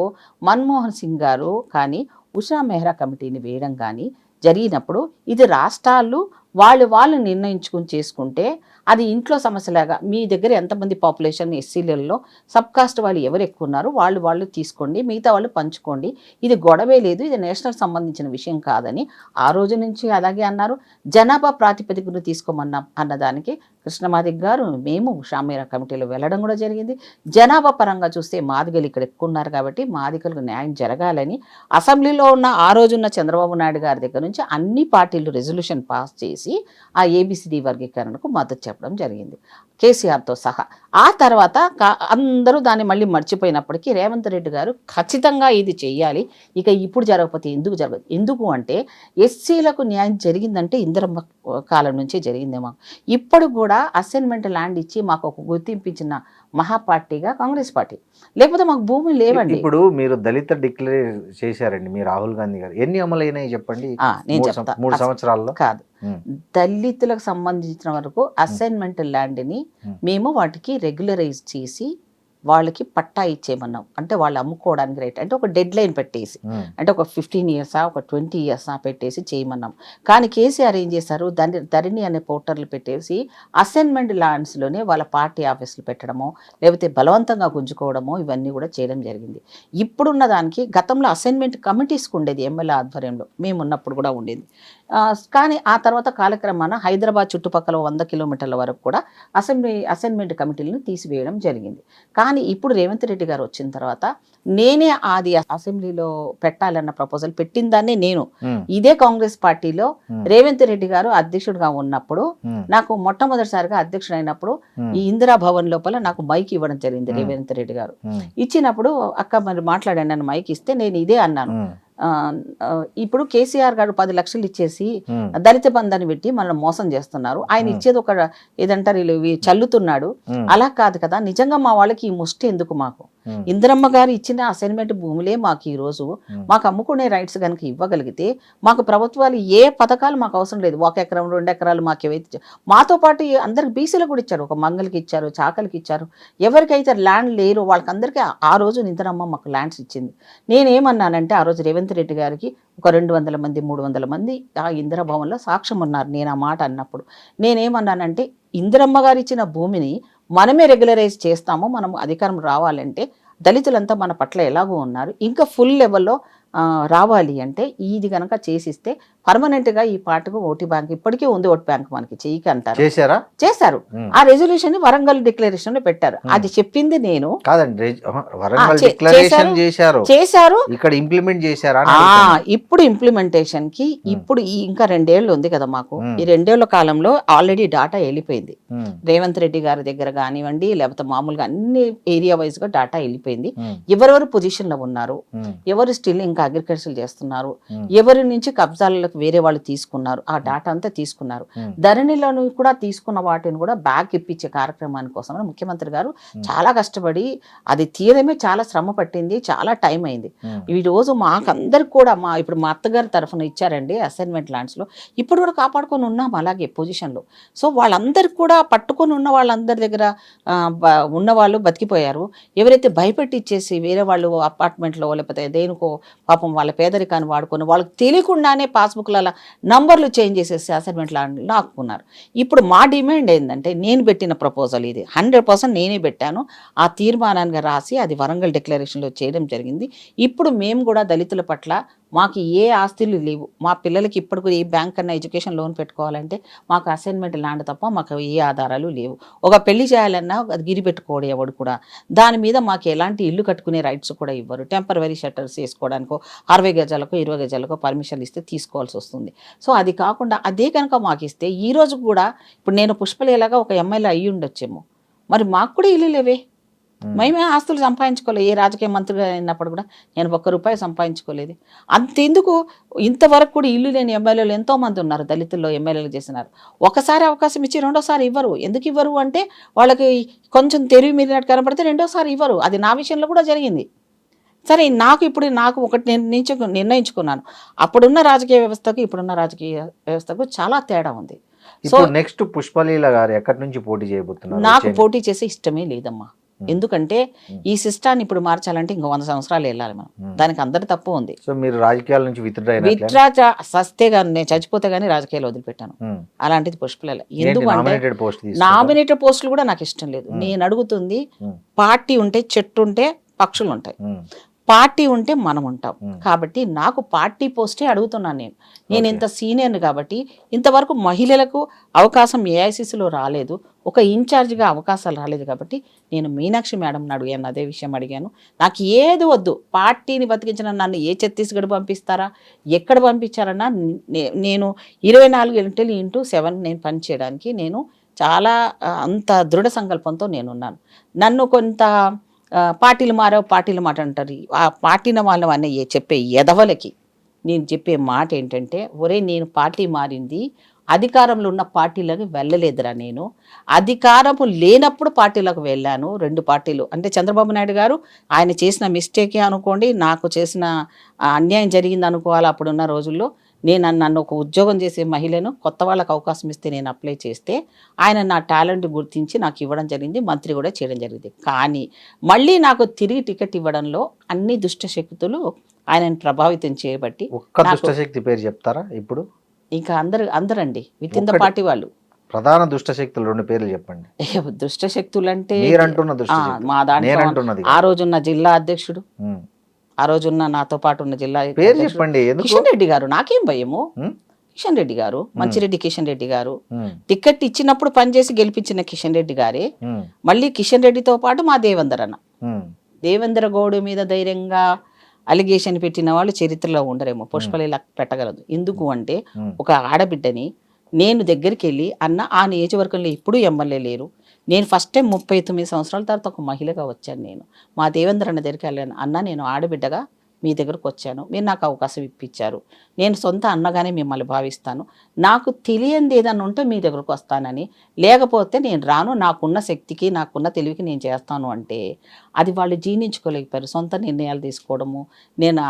మన్మోహన్ సింగ్ గారు కానీ ఉషా మెహ్రా కమిటీని వేయడం కానీ జరిగినప్పుడు ఇది రాష్ట్రాలు వాళ్ళు నిర్ణయించుకుని చేసుకుంటే అది ఇంట్లో సమస్యలాగా మీ దగ్గర ఎంతమంది పాపులేషన్ ఎస్సీలలో సబ్ కాస్ట్ వాళ్ళు ఎవరు ఎక్కువ ఉన్నారు వాళ్ళు తీసుకోండి, మిగతా వాళ్ళు పంచుకోండి, ఇది గొడవే లేదు, ఇది నేషనల్ సంబంధించిన విషయం కాదని ఆ రోజు నుంచి అలాగే అన్నారు. జనాభా ప్రాతిపదికను తీసుకోమన్నాం అన్నదానికి కృష్ణమాదిక్ గారు మేము షామీరా కమిటీలో వెళ్ళడం కూడా జరిగింది. జనాభా పరంగా చూస్తే మాదిగలు ఇక్కడ ఎక్కువ ఉన్నారు కాబట్టి మాదిగలకు న్యాయం జరగాలని అసెంబ్లీలో ఉన్న ఆ రోజున్న చంద్రబాబు నాయుడు గారి దగ్గర నుంచి అన్ని పార్టీలు రెజల్యూషన్ పాస్ చేసి ఆ ఏబిసిడి వర్గీకరణకు మద్దతు చెప్పడం జరిగింది, కేసీఆర్తో సహా. ఆ తర్వాత అందరూ దాన్ని మళ్ళీ మర్చిపోయినప్పటికీ రేవంత్ రెడ్డి గారు ఖచ్చితంగా ఇది చెయ్యాలి, ఇక ఇప్పుడు జరగకపోతే ఎందుకు జరగదు, ఎందుకు అంటే ఎస్సీలకు న్యాయం జరిగిందంటే ఇందిరమ్మ కాలం నుంచే జరిగిందేమో. ఇప్పుడు కూడా అసైన్మెంట్ ల్యాండ్ ఇచ్చి మాకు ఒక గుర్తింపించిన మహాపార్టీగా కాంగ్రెస్ పార్టీ, లేకపోతే మాకు భూమి లేవండి. ఇప్పుడు మీరు దళిత డిక్లేర్ చేశారండి మీ రాహుల్ గాంధీ గారు, ఎన్ని అమలైనాయి చెప్పండి? నేను చెప్తా. 3 సంవత్సరాల్లో కాదు, దళితులకు సంబంధించిన వరకు అసైన్మెంట్ ల్యాండ్ని మేము వాటికి రెగ్యులరైజ్ చేసి వాళ్ళకి పట్టా ఇచ్చేయమన్నాం. అంటే వాళ్ళు అమ్ముకోవడానికి రైట్ అంటే ఒక డెడ్ లైన్ పెట్టేసి, అంటే ఒక 15 ఇయర్సా ఒక 20 ఇయర్సా పెట్టేసి చేయమన్నాం. కానీ కేసీఆర్ ఏం చేశారు, ధరణి అనే పోర్టర్లు పెట్టేసి అసైన్మెంట్ ల్యాండ్స్లోనే వాళ్ళ పార్టీ ఆఫీసులు పెట్టడమో లేకపోతే బలవంతంగా గుంజుకోవడమో ఇవన్నీ కూడా చేయడం జరిగింది. ఇప్పుడున్న దానికి గతంలో అసైన్మెంట్ కమిటీస్కి ఉండేది, ఎమ్మెల్యే ఆధ్వర్యంలో మేము ఉన్నప్పుడు కూడా ఉండేది. కానీ ఆ తర్వాత కాలక్రమాన హైదరాబాద్ చుట్టుపక్కల 100 కిలోమీటర్ల వరకు కూడా అసైన్మెంట్ కమిటీలను తీసివేయడం జరిగింది. కానీ కానీ ఇప్పుడు రేవంత్ రెడ్డి గారు వచ్చిన తర్వాత నేనే అది అసెంబ్లీలో పెట్టాలన్న ప్రపోజల్ పెట్టిన దాన్ని నేను ఇదే కాంగ్రెస్ పార్టీలో రేవంత్ రెడ్డి గారు అధ్యక్షుడిగా ఉన్నప్పుడు నాకు మొట్టమొదటిసారిగా అధ్యక్షుడు అయినప్పుడు ఈ ఇందిరా భవన్ లోపల నాకు మైక్ ఇవ్వడం జరిగింది రేవంత్ రెడ్డి గారు. ఇచ్చినప్పుడు అక్క మరి మాట్లాడండి నన్ను మైక్ ఇస్తే నేను ఇదే అన్నాను, ఇప్పుడు కేసీఆర్ గారు 10 లక్షలు ఇచ్చేసి దళిత బంధాన్ని పెట్టి మనల్ని మోసం చేస్తున్నారు, ఆయన ఇచ్చేది ఒక ఏదంటారు ఇవి చల్లుతున్నాడు, అలా కాదు కదా, నిజంగా మా వాళ్ళకి ఈ ముష్టి ఎందుకు, మాకు ఇందిరమ్మ గారు ఇచ్చిన అసైన్మెంట్ భూములే మాకు ఈ రోజు మాకు అమ్ముకునే రైట్స్ కనుక ఇవ్వగలిగితే మాకు ప్రభుత్వాలు ఏ పథకాలు మాకు అవసరం లేదు, 1 ఎకరం 2 ఎకరాలు మాకు ఏవైతే మాతో పాటు అందరికి బీసీలకు కూడా ఇచ్చారు, ఒక మంగళకి ఇచ్చారు, చాకలికి ఇచ్చారు, ఎవరికైతే ల్యాండ్ లేరో వాళ్ళకందరికీ ఆ రోజు ఇందిరమ్మ మాకు ల్యాండ్స్ ఇచ్చింది. నేనేమన్నానంటే ఆ రోజు రేవంత్ రెడ్డి గారికి ఒక 200 మంది 300 మంది ఆ ఇందిరా భవన్లో సాక్ష్యం ఉన్నారు నేను ఆ మాట అన్నప్పుడు. నేనేమన్నానంటే ఇందిరమ్మ గారు ఇచ్చిన భూమిని మనమే రెగ్యులరైజ్ చేస్తాము, మనం అధికారం రావాలంటే దళితులంతా మన పట్ల ఎలాగో ఉన్నారు, ఇంకా ఫుల్ లెవెల్లో రావాలి అంటే ఇది కనుక చేసిస్తే పర్మనెంట్ గా ఈ పాటకు ఓటు బ్యాంక్ ఇప్పటికీ ఉంది, ఓటు బ్యాంక్ మనకి చెయ్యికి అంటారు, చేశారు. ఆ రెజల్యూషన్ ని వరంగల్ డిక్లరేషన్ లో పెట్టారు, అది చెప్పింది నేను కాదండి. వరంగల్ డిక్లరేషన్ చేశారు, ఇక్కడ ఇంప్లిమెంట్ చేశారా? ఇప్పుడు ఇంప్లిమెంటేషన్ కి ఇప్పుడు ఇంకా 2 ఏళ్ళు ఉంది కదా మాకు, ఈ 2 ఏళ్ల కాలంలో ఆల్రెడీ డాటా వెళ్ళిపోయింది రేవంత్ రెడ్డి గారి దగ్గర కానివ్వండి, లేకపోతే మామూలుగా అన్ని ఏరియా వైజ్ గా డాటా వెళ్ళిపోయింది. ఎవరెవరు పొజిషన్ లో ఉన్నారు, ఎవరు స్టిల్ ఇంకా అగ్రికల్చర్ చేస్తున్నారు, ఎవరి నుంచి కబ్జాలకు వేరే వాళ్ళు తీసుకున్నారు, ఆ డాటా అంతా తీసుకున్నారు. ధరణిలను కూడా తీసుకున్న వాటిని కూడా బ్యాక్ ఇప్పించే కార్యక్రమాని కోసం ముఖ్యమంత్రి గారు చాలా కష్టపడి అది తీయడమే చాలా శ్రమ పట్టింది, చాలా టైం అయింది. ఈ రోజు మాకందరికి కూడా ఇప్పుడు మా అత్తగారి తరఫున ఇచ్చారండి అసైన్మెంట్ ల్యాండ్స్ లో, ఇప్పుడు కూడా కాపాడుకొని ఉన్నాం అలాగే పొజిషన్ లో. సో వాళ్ళందరికి కూడా పట్టుకొని ఉన్న వాళ్ళందరి దగ్గర ఉన్న వాళ్ళు బతికిపోయారు. ఎవరైతే భయపెట్టి ఇచ్చేసి వేరే వాళ్ళు అపార్ట్మెంట్ లో లేకపోతే దేనికో పాపం వాళ్ళ పేదరికాన్ని వాడుకొని వాళ్ళకి తెలియకుండానే పాస్బుక్ల నంబర్లు చేంజ్ చేసేసి అసైన్మెంట్ ల్యాండ్లు ఆకున్నారు. ఇప్పుడు మా డిమాండ్ ఏంటంటే నేను పెట్టిన ప్రపోజల్ ఇది 100% నేనే పెట్టాను, ఆ తీర్మానాన్ని రాసి అది వరంగల్ డిక్లరేషన్లో చేయడం జరిగింది. ఇప్పుడు మేము కూడా దళితుల పట్ల మాకు ఏ ఆస్తులు లేవు, మా పిల్లలకి ఇప్పటికీ ఏ బ్యాంక్ అన్న ఎడ్యుకేషన్ లోన్ పెట్టుకోవాలంటే మాకు అసైన్మెంట్ ల్యాండ్ తప్ప మాకు ఏ ఆధారాలు లేవు. ఒక పెళ్లి చేయాలన్నా గిరి పెట్టుకోవడం ఎవడు కూడా, దాని మీద మాకు ఎలాంటి ఇల్లు కట్టుకునే రైట్స్ కూడా ఇవ్వరు. టెంపరవరీ షట్టర్స్ వేసుకోవడానికో 60 గజాలకో 20 గజాలకో పర్మిషన్ ఇస్తే తీసుకోవాల్సి వస్తుంది. సో అది కాకుండా అదే కనుక మాకు ఇస్తే ఈ రోజు కూడా ఇప్పుడు నేను పుష్పలేలాగా ఒక ఎమ్మెల్యే అయ్యి ఉండొచ్చేమో, మరి మాకు కూడా ఇల్లు లేవే, మేమే ఆస్తులు సంపాదించుకోలేదు. ఏ రాజకీయ మంత్రిగా అయినప్పుడు కూడా నేను ₹1 సంపాదించుకోలేదు. అంతెందుకు ఇంతవరకు కూడా ఇల్లు లేని ఎమ్మెల్యేలు ఎంతో మంది ఉన్నారు, దళితుల్లో ఎమ్మెల్యేలు చేసినారు. ఒకసారి అవకాశం ఇచ్చి రెండోసారి ఇవ్వరు. ఎందుకు ఇవ్వరు అంటే వాళ్ళకి కొంచెం తెలివి మీరినట్టు కనపడితే రెండోసారి ఇవ్వరు. అది నా విషయంలో కూడా జరిగింది. సరే నాకు ఒకటి నిర్ణయించుకున్నాను, అప్పుడున్న రాజకీయ వ్యవస్థకు ఇప్పుడున్న రాజకీయ వ్యవస్థకు చాలా తేడా ఉంది. సో నెక్స్ట్ పుష్పలీల గారు ఎక్కడి నుంచి పోటీ చేయబోతున్నారు? నాకు పోటీ చేసే ఇష్టమే లేదమ్మా. ఎందుకంటే ఈ సిస్టాన్ని ఇప్పుడు మార్చాలంటే ఇంకో 100 సంవత్సరాలు వెళ్ళాలి మనం, దానికి అందరి తప్పు ఉంది. సో మీరు రాజకీయాల నుంచి విత్డ్రా సస్తే గానీ నేను చచ్చిపోతే గానీ రాజకీయాలు వదిలిపెట్టాను. అలాంటిది పుష్పలేల. ఎందుకంటే నామినేటెడ్ పోస్టులు కూడా నాకు ఇష్టం లేదు. నేను అడుగుతుంది పార్టీ ఉంటే చెట్టు ఉంటే పక్షులు ఉంటాయి, పార్టీ ఉంటే మనం ఉంటాం. కాబట్టి నాకు పార్టీ పోస్టే అడుగుతున్నాను. నేను ఇంత సీనియర్ని కాబట్టి ఇంతవరకు మహిళలకు అవకాశం ఏఐసిసిలో రాలేదు, ఒక ఇన్ఛార్జిగా అవకాశాలు రాలేదు. కాబట్టి నేను మీనాక్షి మేడంని అడిగాను, అదే విషయం అడిగాను. నాకు ఏది వద్దు, పార్టీని బతికించిన నన్ను ఏ ఛత్తీస్గఢ్ పంపిస్తారా, ఎక్కడ పంపించారన్నా నేను 24x7 నేను పనిచేయడానికి నేను చాలా అంత దృఢ సంకల్పంతో నేనున్నాను. నన్ను కొంత పార్టీలు మాట అంటారు. ఆ పార్టీల వాళ్ళని చెప్పే ఎదవలకి నేను చెప్పే మాట ఏంటంటే, ఒరే నేను పార్టీ మారింది అధికారంలో ఉన్న పార్టీలకు వెళ్ళలేదురా, నేను అధికారము లేనప్పుడు పార్టీలకు వెళ్ళాను. 2 పార్టీలు అంటే చంద్రబాబు నాయుడు గారు ఆయన చేసిన మిస్టేకే అనుకోండి, నాకు చేసిన అన్యాయం జరిగింది అనుకోవాలి. అప్పుడున్న రోజుల్లో నన్ను ఒక ఉద్యోగం చేసే మహిళను కొత్త వాళ్ళకి అవకాశం ఇస్తే నేను అప్లై చేస్తే ఆయన నా టాలెంట్ గుర్తించి నాకు ఇవ్వడం జరిగింది, మంత్రి కూడా చేయడం జరిగింది. కానీ మళ్ళీ నాకు తిరిగి టికెట్ ఇవ్వడంలో అన్ని దుష్టశక్తులు ఆయనను ప్రభావితం చేయబట్టి. ఒక్క దుష్టశక్తి పేరు చెప్తారా ఇప్పుడు? ఇంకా అందరండి విత్ ఇన్ ద పార్టీ వాళ్ళు. ప్రధాన దుష్టశక్తులు 2 పేర్లు చెప్పండి. దుష్టశక్తులు అంటే మా దాంట్లో ఆ రోజున్న జిల్లా అధ్యక్షుడు, ఆ రోజున్న నాతో పాటు ఉన్న జిల్లా పేరు చెప్పండి. కిషన్ రెడ్డి గారు, నాకేం భయము, కిషన్ రెడ్డి గారు, మంచిరెడ్డి కిషన్ రెడ్డి గారు, టికెట్ ఇచ్చినప్పుడు పనిచేసి గెలిపించిన కిషన్ రెడ్డి గారే. మళ్ళీ కిషన్ రెడ్డితో పాటు మా దేవేందర్ అన్న దేవేంద్ర గౌడ్ మీద ధైర్యంగా అలిగేషన్ పెట్టిన వాళ్ళు చరిత్రలో ఉండరేమో. పుష్పలీల పెట్టగలదు. ఎందుకు అంటే ఒక ఆడబిడ్డని నేను దగ్గరికి వెళ్ళి అన్న ఆ నియోజకవర్గంలో ఇప్పుడు ఎమ్మెల్యే లేరు, నేను ఫస్ట్ టైం 39 సంవత్సరాల తర్వాత ఒక మహిళగా వచ్చాను. నేను మా దేవేంద్ర అన్న దగ్గరికి వెళ్ళాను, అన్న నేను ఆడబిడ్డగా మీ దగ్గరకు వచ్చాను, మీరు నాకు అవకాశం ఇప్పించారు, నేను సొంత అన్నగానే మిమ్మల్ని భావిస్తాను, నాకు తెలియంది ఏదన్నా ఉంటే మీ దగ్గరకు వస్తానని, లేకపోతే నేను రాను, నాకున్న శక్తికి నాకున్న తెలివికి నేను చేస్తాను అంటే అది వాళ్ళు జీర్ణించుకోలేకపోయారు. సొంత నిర్ణయాలు తీసుకోవడము, నేను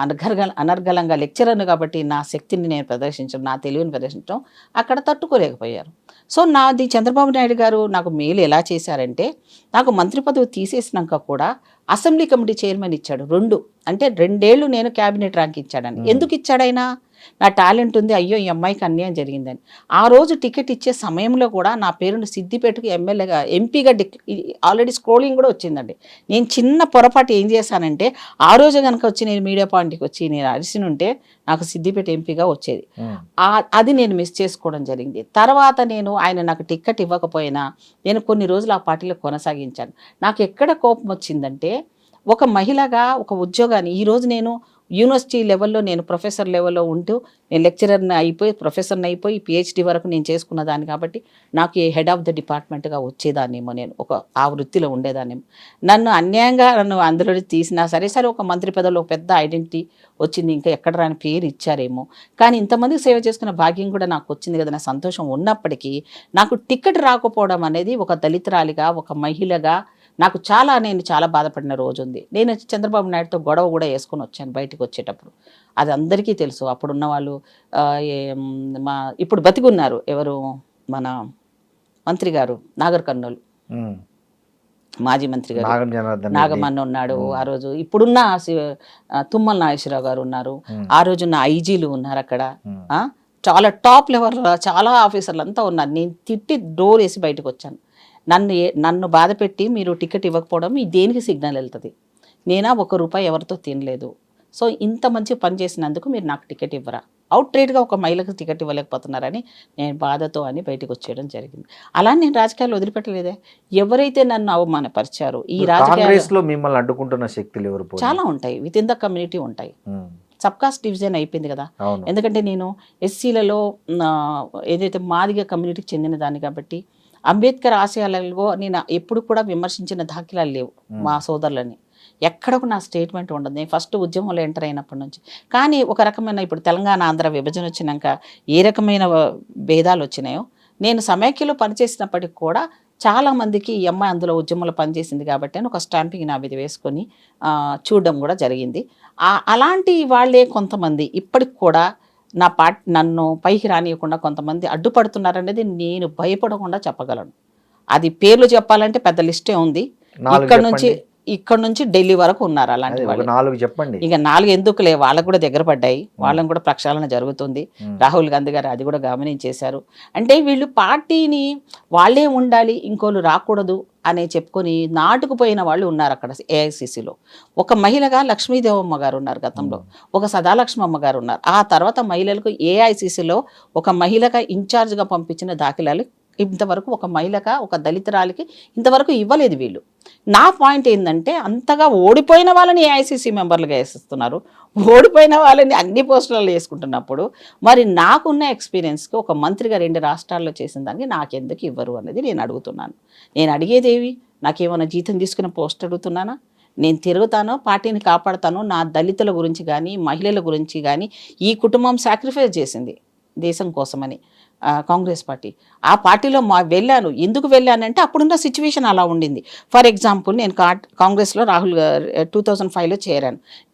అనర్గళంగా లెక్చరర్ను కాబట్టి నా శక్తిని నేను ప్రదర్శించడం, నా తెలివిని ప్రదర్శించడం అక్కడ తట్టుకోలేకపోయారు. సో నాది చంద్రబాబు నాయుడు గారు నాకు మేలు ఎలా చేశారంటే, నాకు మంత్రి పదవి తీసేసినాక కూడా అసెంబ్లీ కమిటీ చైర్మన్ ఇచ్చాడు. 2 ఏళ్ళు నేను క్యాబినెట్ ర్యాంక్ ఇచ్చాడని. ఎందుకు ఇచ్చాడైనా? నా టాలెంట్ ఉంది, అయ్యో ఈ అమ్మాయికి అన్యాయం జరిగిందని. ఆ రోజు టికెట్ ఇచ్చే సమయంలో కూడా నా పేరును సిద్దిపేటకు ఎమ్మెల్యేగా ఎంపీగా ఆల్రెడీ స్క్రోలింగ్ కూడా వచ్చిందండి. నేను చిన్న పొరపాటు ఏం చేశానంటే, ఆ రోజు కనుక వచ్చి నేను మీడియా పాయింట్కి వచ్చి నేను అరిసినుంటే నాకు సిద్దిపేట ఎంపీగా వచ్చేది. అది నేను మిస్ చేసుకోవడం జరిగింది. తర్వాత ఆయన నాకు టికెట్ ఇవ్వకపోయినా నేను కొన్ని రోజులు ఆ పార్టీలో కొనసాగించాను. నాకు ఎక్కడ కోపం వచ్చిందంటే, ఒక మహిళగా ఒక ఉద్యోగాన్ని ఈరోజు నేను యూనివర్సిటీ లెవెల్లో నేను ప్రొఫెసర్ లెవెల్లో ఉంటూ నేను లెక్చరర్ని అయిపోయి ప్రొఫెసర్ని అయిపోయి పిహెచ్డి వరకు నేను చేసుకున్న దాన్ని కాబట్టి నాకు ఈ హెడ్ ఆఫ్ ద డిపార్ట్మెంట్గా వచ్చేదాన్నేమో, నేను ఆ వృత్తిలో ఉండేదాన్నేమో. నన్ను అన్యాయంగా అందులో తీసినా సరే ఒక మంత్రి పదవిలో ఒక పెద్ద ఐడెంటిటీ వచ్చింది, ఇంకా ఎక్కడ రాని పేరు ఇచ్చారేమో, కానీ ఇంతమందికి సేవ చేసుకున్న భాగ్యం కూడా నాకు వచ్చింది కదా, నా సంతోషం ఉన్నప్పటికీ నాకు టికెట్ రాకపోవడం అనేది ఒక దళితురాలిగా ఒక మహిళగా నాకు నేను చాలా బాధపడిన రోజు ఉంది. నేను చంద్రబాబు నాయుడుతో గొడవ కూడా వేసుకొని వచ్చాను బయటకు వచ్చేటప్పుడు. అది అందరికీ తెలుసు. అప్పుడున్న వాళ్ళు ఇప్పుడు బతికున్నారు, ఎవరు మన మంత్రి గారు నాగర్ కర్నూలు మాజీ మంత్రి గారు నాగమన్న ఉన్నాడు ఆ రోజు. ఇప్పుడున్న తుమ్మల నాగేశ్వరరావు గారు ఉన్నారు, ఆ రోజున్న ఐజీలు ఉన్నారు అక్కడ, చాలా టాప్ లెవెల్ చాలా ఆఫీసర్లు అంతా ఉన్నారు. నేను తిట్టి డోర్ వేసి బయటకు వచ్చాను. నన్ను బాధ పెట్టి మీరు టికెట్ ఇవ్వకపోవడం దేనికి సిగ్నల్ వెళ్తుంది? నేనా ₹1 ఎవరితో తినలేదు. సో ఇంత మంచి పని చేసినందుకు మీరు నాకు టికెట్ ఇవ్వరా? అవుట్రేట్గా ఒక మహిళకు టికెట్ ఇవ్వలేకపోతున్నారని నేను బాధతో అని బయటకు వచ్చేయడం జరిగింది. అలా నేను రాజకీయాలు వదిలిపెట్టలేదే. ఎవరైతే నన్ను అవమానపరిచారో ఈ రాజకీయాల్లో మిమ్మల్ని అడ్డుకుంటున్న శక్తులు ఎవరు? చాలా ఉంటాయి, విత్ ఇన్ ద కమ్యూనిటీ ఉంటాయి. సబ్కాస్ట్ డివిజన్ అయిపోయింది కదా. ఎందుకంటే నేను ఎస్సీలలో ఏదైతే మాదిగ కమ్యూనిటీకి చెందిన దాన్ని కాబట్టి అంబేద్కర్ ఆశయాలలో నేను ఎప్పుడు కూడా విమర్శించిన దాఖలాలు లేవు మా సోదరులని. ఎక్కడకు నా స్టేట్మెంట్ ఉండదు. నేను ఫస్ట్ ఉద్యమంలో ఎంటర్ అయినప్పటి నుంచి. కానీ ఒక రకమైన ఇప్పుడు తెలంగాణ ఆంధ్ర విభజన వచ్చినాక ఏ రకమైన భేదాలు వచ్చినాయో, నేను సమైక్యలో పనిచేసినప్పటికి కూడా చాలామందికి ఈ అమ్మాయి అందులో ఉద్యమంలో పనిచేసింది కాబట్టి అని ఒక స్టాంపింగ్ నా మీద వేసుకొని చూడడం కూడా జరిగింది. అలాంటి వాళ్ళే కొంతమంది ఇప్పటికి కూడా నన్ను పైకి రానియకుండా కొంతమంది అడ్డుపడుతున్నారనేది నేను భయపడకుండా చెప్పగలను. అది పేర్లు చెప్పాలంటే పెద్ద లిస్టే ఉంది. ఇక్కడ నుంచి ఢిల్లీ వరకు ఉన్నారు అలాంటి వాళ్ళు. 4 చెప్పండి. ఇక 4 ఎందుకులే, వాళ్ళకు కూడా దగ్గర పడ్డాయి, వాళ్ళని కూడా ప్రక్షాళన జరుగుతుంది. రాహుల్ గాంధీ గారు అది కూడా గమనించేశారు. అంటే వీళ్ళు పార్టీని వాళ్ళే ఉండాలి, ఇంకోళ్ళు రాకూడదు అనే చెప్పుకొని నాటుకుపోయిన వాళ్ళు ఉన్నారు అక్కడ ఏఐసిసిలో. ఒక మహిళగా లక్ష్మీదేవమ్మ గారు ఉన్నారు గతంలో, ఒక సదాలక్ష్మమ్మ గారు ఉన్నారు. ఆ తర్వాత మహిళలకు ఏఐసిసిలో ఒక మహిళగా ఇన్ఛార్జ్గా పంపించిన దాఖలాలు ఇంతవరకు ఒక మహిళగా ఒక దళితురాలికి ఇంతవరకు ఇవ్వలేదు వీళ్ళు. నా పాయింట్ ఏంటంటే, అంతగా ఓడిపోయిన వాళ్ళని ఏఐసిసి మెంబర్లుగా వేసిస్తున్నారు, ఓడిపోయిన వాళ్ళని అన్ని పోస్టులలో వేసుకుంటున్నప్పుడు మరి నాకున్న ఎక్స్పీరియన్స్కి ఒక మంత్రిగా 2 రాష్ట్రాల్లో చేసిన దానికి నాకెందుకు ఇవ్వరు అనేది నేను అడుగుతున్నాను. నేను అడిగేదేవి, నాకేమైనా జీతం తీసుకున్న పోస్ట్ అడుగుతున్నానా? నేను తిరుగుతానో, పార్టీని కాపాడుతానో, నా దళితుల గురించి కానీ మహిళల గురించి కానీ ఈ కుటుంబం సాక్రిఫైస్ చేసింది దేశం కోసమని కాంగ్రెస్ పార్టీ. ఆ పార్టీలో వెళ్ళాను. ఎందుకు వెళ్ళానంటే అప్పుడున్న సిచ్యువేషన్ అలా ఉండింది. ఫర్ ఎగ్జాంపుల్ నేను కాంగ్రెస్లో రాహుల్ 2005లో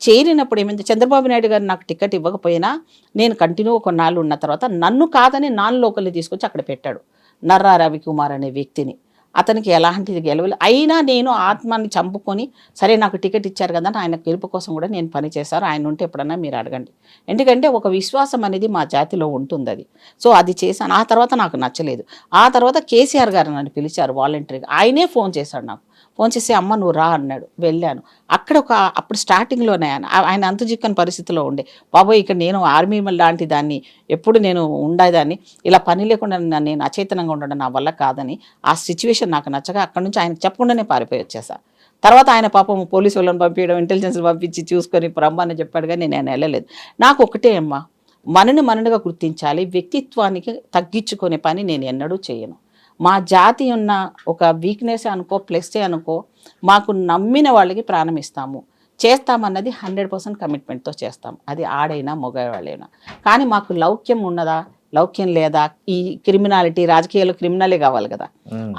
చేరినప్పుడు ఏమైంది, చంద్రబాబు నాయుడు గారు నాకు టికెట్ ఇవ్వకపోయినా నేను కంటిన్యూ కొన్నాళ్ళు ఉన్న తర్వాత నన్ను కాదని నాన్ లోకల్ని తీసుకొచ్చి అక్కడ పెట్టాడు, నర్రా రవికుమార్ అనే వ్యక్తిని. అతనికి ఎలాంటిది గెలవలేదు, అయినా నేను ఆత్మాన్ని చంపుకొని సరే నాకు టికెట్ ఇచ్చారు కదా అని ఆయన గెలుపు కోసం కూడా నేను పనిచేశాను. ఆయన ఉంటే ఎప్పుడన్నా మీరు అడగండి. ఎందుకంటే ఒక విశ్వాసం అనేది మా జాతిలో ఉంటుంది అది. సో అది చేశాను. ఆ తర్వాత నాకు నచ్చలేదు. ఆ తర్వాత కేసీఆర్ గారు నన్ను పిలిచారు వాలంటరీగా. ఆయనే ఫోన్ చేశాడు నాకు. ఫోన్ చేసి అమ్మ నువ్వు రా అన్నాడు. వెళ్ళాను. అక్కడ అప్పుడు స్టార్టింగ్లోనే ఆయన అంతుజిక్కని పరిస్థితిలో ఉండే, బాబోయ్ ఇక్కడ నేను ఆర్మీ లాంటి దాన్ని ఎప్పుడు నేను ఉండేదాన్ని, ఇలా పని లేకుండా నేను అచేతనంగా ఉండడం నా వల్ల కాదని ఆ సిచ్యువేషన్ నాకు నచ్చగా అక్కడ నుంచి ఆయనకు చెప్పకుండానే పారిపోయి వచ్చేసా. తర్వాత ఆయన పాపం పోలీసు వాళ్ళని పంపించడం, ఇంటెలిజెన్స్ పంపించి చూసుకొని రమ్మని చెప్పాడు, కానీ నేను వెళ్ళలేదు. నాకు ఒకటే అమ్మా, మననుగా గుర్తించాలి, వ్యక్తిత్వానికి తగ్గించుకునే పని నేను ఎన్నడూ చేయను. మా జాతి ఉన్న ఒక వీక్నెస్ అనుకో, ప్లస్సే అనుకో, మాకు నమ్మిన వాళ్ళకి ప్రాణం ఇస్తాము, చేస్తామన్నది 100% కమిట్మెంట్తో చేస్తాం. అది ఆడైనా మగవాళ్ళైనా. కానీ మాకు లౌక్యం ఉన్నదా, లౌక్యం లేదా, ఈ క్రిమినాలిటీ, రాజకీయాల్లో క్రిమినలే కావాలి కదా,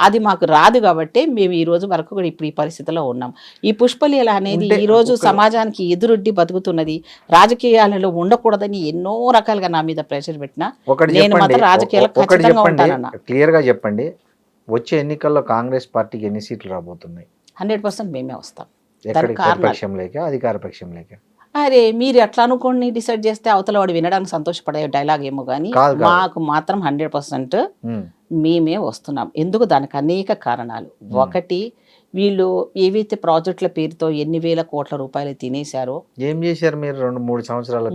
అది మాకు రాదు. కాబట్టి మేము ఈ రోజు వరకు కూడా ఇప్పుడు ఈ పరిస్థితిలో ఉన్నాం. ఈ పుష్పలీల అనేది ఈ రోజు సమాజానికి ఎదురొడ్డి బతుకుతున్నది. రాజకీయాలలో ఉండకూడదని ఎన్నో రకాలుగా నా మీద ప్రెషర్ పెట్టినా నేను మాత్రం రాజకీయాలు ఖచ్చితంగా ఉంటానన్న. క్లియర్ గా చెప్పండి, వచ్చే ఎన్నికల్లో కాంగ్రెస్ పార్టీకి ఎన్ని సీట్లు రాబోతున్నాయి? 100% మేమే వస్తాం. అధికార పక్షం లేక అరే మీరు ఎట్లా అనుకోండి డిసైడ్ చేస్తే అవతల వాడు వినడానికి సంతోషపడే డైలాగ్ ఏమో కానీ మాకు మాత్రం 100% మేమే వస్తున్నాం. ఎందుకు? దానికి అనేక కారణాలు. ఒకటి, వీళ్ళు ఏవైతే ప్రాజెక్టుల పేరుతో ఎన్ని వేల కోట్ల రూపాయలు తినేశారో. ఏం చేశారు మీరు 2-3 సంవత్సరాలు?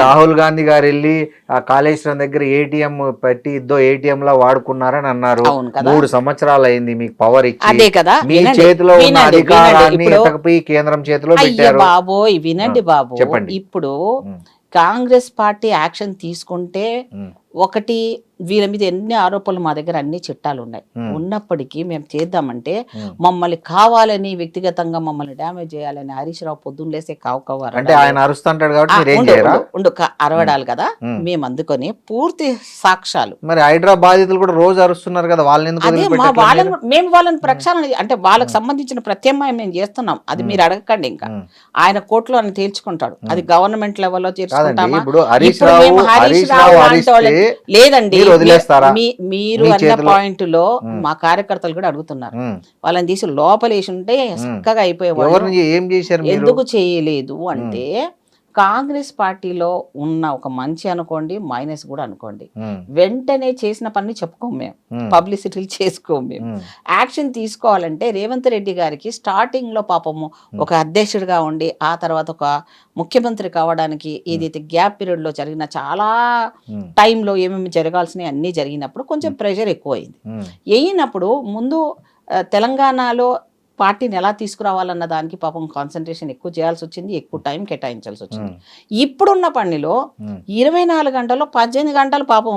రాహుల్ గాంధీ గారు వెళ్ళి ఆ కాళేశ్వరం దగ్గర ఏటీఎం పెట్టి ఏటీఎం లా వాడుకున్నారని అన్నారు. 3 సంవత్సరాలు అయింది మీకు పవర్ ఇచ్చి. అదే కదా, మీ చేతిలో ఉన్న అధికారాన్ని ఎతకపోయి కేంద్రం చేతిలో పెట్టారు. బాబోయ్ వినండి బాబు, చెప్పండి. ఇప్పుడు కాంగ్రెస్ పార్టీ యాక్షన్ తీసుకుంటే, ఒకటి, వీళ్ళ మీద ఎన్ని ఆరోపణలు, మా దగ్గర అన్ని చట్టాలు ఉన్నాయి, ఉన్నప్పటికీ మేము చేద్దామంటే మమ్మల్ని కావాలని వ్యక్తిగతంగా మమ్మల్ని డ్యామేజ్ చేయాలని హరీష్ రావు పొద్దున్న లేసే అరవడాలు కదా. మేము అందుకొని పూర్తి సాక్ష్యాలు, మరి హైదరాబాద్ బాధితులు కూడా రోజు అరుస్తున్నారు కదా, మేము వాళ్ళని ప్రక్షాళన అంటే వాళ్ళకి సంబంధించిన ప్రత్యామ్నాయం మేము చేస్తున్నాం. అది మీరు అడగకండి, ఇంకా ఆయన కోర్టులో ఆయన తేల్చుకుంటాడు. అది గవర్నమెంట్ లెవెల్లో చేర్చుకుంటామా? లేదండి, మీరు అన్న పాయింట్ లో మా కార్యకర్తలు కూడా అడుగుతున్నారు. వాళ్ళని తీసి లోపలేసి ఉంటే చక్కగా అయిపోయేవాళ్ళు. ఎందుకు చేయలేదు అంటే, కాంగ్రెస్ పార్టీలో ఉన్న ఒక మంచి అనుకోండి, మైనస్ కూడా అనుకోండి, వెంటనే చేసిన పని చెప్పుకోము మేము, పబ్లిసిటీలు చేసుకోము మేము. యాక్షన్ తీసుకోవాలంటే రేవంత్ రెడ్డి గారికి స్టార్టింగ్ లో పాపము ఒక అధ్యక్షుడిగా ఉండి, ఆ తర్వాత ఒక ముఖ్యమంత్రి కావడానికి ఏదైతే గ్యాప్ పీరియడ్ లో జరిగిన చాలా టైంలో ఏమేమి జరగాల్సినవి అన్నీ జరిగినప్పుడు కొంచెం ప్రెషర్ ఎక్కువైంది. అయినప్పుడు ముందు తెలంగాణలో పార్టీని ఎలా తీసుకురావాలన్న దానికి పాపం కాన్సన్ట్రేషన్ ఎక్కువ చేయాల్సి వచ్చింది, ఎక్కువ టైం కేటాయించాల్సి వచ్చింది. ఇప్పుడున్న పనిలో 24 గంటల్లో 18 గంటలు పాపం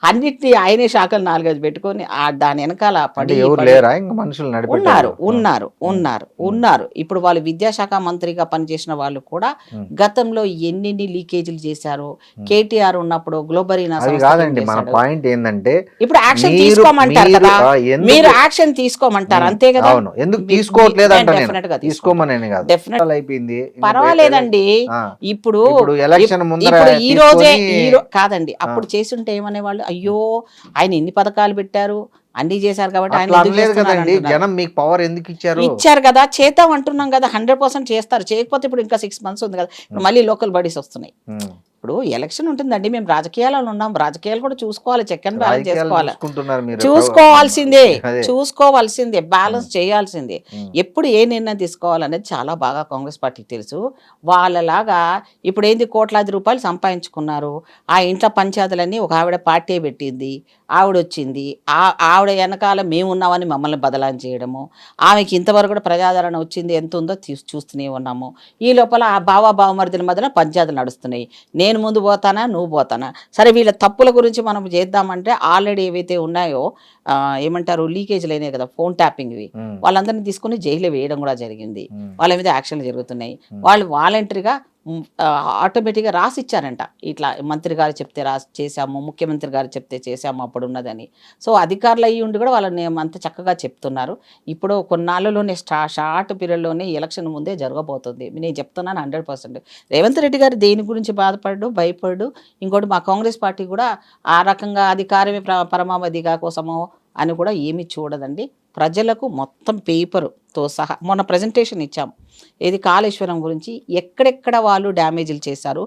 అన్నిటినీ ఆయనే శాఖలు 4-5 పెట్టుకొని దాని వెనకాల పడి ఉన్నారు. ఇప్పుడు వాళ్ళు విద్యాశాఖ మంత్రిగా పనిచేసిన వాళ్ళు కూడా గతంలో ఎన్ని లీకేజీలు చేశారో, కేటీఆర్ ఉన్నప్పుడు గ్లోబరీనా ఇప్పుడు యాక్షన్ తీసుకోమంటారు కదా, మీరు యాక్షన్ తీసుకోమంటారు అంతే కదా. పర్వాలేదండి. ఇప్పుడు ఈ రోజే కాదండి, అప్పుడు చేస్తుంటే ఏమనే వాళ్ళు, అయ్యో ఆయన ఇన్ని పథకాలు పెట్టారు, అన్ని చేశారు కాబట్టి ఇచ్చారు కదా, చేద్దాం అంటున్నాం కదా, 100% చేస్తారు. చేయకపోతే ఇప్పుడు ఇంకా 6 months ఉంది కదా, మళ్ళీ లోకల్ బాడీస్ వస్తున్నాయి. ఇప్పుడు ఎలక్షన్ ఉంటుందండి, మేము రాజకీయాలలో ఉన్నాం, రాజకీయాలు కూడా చూసుకోవాలి, చెక్ అండ్ బ్యాలెన్స్ చేసుకోవాలి, చూసుకోవాల్సిందే, బ్యాలెన్స్ చేయాల్సిందే. ఎప్పుడు ఏ నిర్ణయం తీసుకోవాలనేది చాలా బాగా కాంగ్రెస్ పార్టీకి తెలుసు. వాళ్ళలాగా ఇప్పుడు ఏంది, కోట్లాది రూపాయలు సంపాదించుకున్నారు, ఆ ఇంట్లో పంచాయతీలన్నీ ఒక ఆవిడ పార్టీ పెట్టింది, ఆవిడ వచ్చింది, ఆవిడ వెనకాల మేము ఉన్నామని మమ్మల్ని బదలాం చేయడము, ఆమెకి ఇంతవరకు కూడా ప్రజాదరణ వచ్చింది ఎంత ఉందో చూస్తూనే ఉన్నాము. ఈ లోపల ఆ బావమరిదిల మధ్యన పంచాయతీలు నడుస్తున్నాయి, నేను ముందు పోతానా నువ్వు పోతానా. సరే, వీళ్ళ తప్పుల గురించి మనం చేద్దామంటే ఆల్రెడీ ఏవైతే ఉన్నాయో ఏమంటారు లీకేజ్లు అయినాయి కదా, ఫోన్ ట్యాపింగ్వి, వాళ్ళందరినీ తీసుకుని జైల్లో వేయడం కూడా జరిగింది. వాళ్ళ మీద యాక్షన్లు జరుగుతున్నాయి. వాళ్ళు వాలంటరీగా ఆటోమేటిక్గా రాసి ఇచ్చారంట, ఇట్లా మంత్రి గారు చెప్తే చేశాము, ముఖ్యమంత్రి గారు చెప్తే చేశాము అప్పుడు ఉన్నదని. సో అధికారులు అయ్యి ఉండి కూడా వాళ్ళని అంత చక్కగా చెప్తున్నారు. ఇప్పుడు కొన్నాళ్ళలోనే షార్ట్ పీరియడ్లోనే ఎలక్షన్ ముందే జరగబోతుంది. నేను చెప్తున్నాను 100%. రేవంత్ రెడ్డి గారు దేని గురించి బాధపడ్డు, భయపడ్డు. ఇంకోటి మా కాంగ్రెస్ పార్టీ కూడా ఆ రకంగా అధికారమే పరమావధిగా కోసమో అని కూడా ఏమి చూడదండి. ప్రజలకు మొత్తం పేపరు తో సహా మొన్న ప్రజెంటేషన్ ఇచ్చాం. ఇది కాళేశ్వరం గురించి ఎక్కడెక్కడ వాళ్ళు డ్యామేజ్లు చేశారు,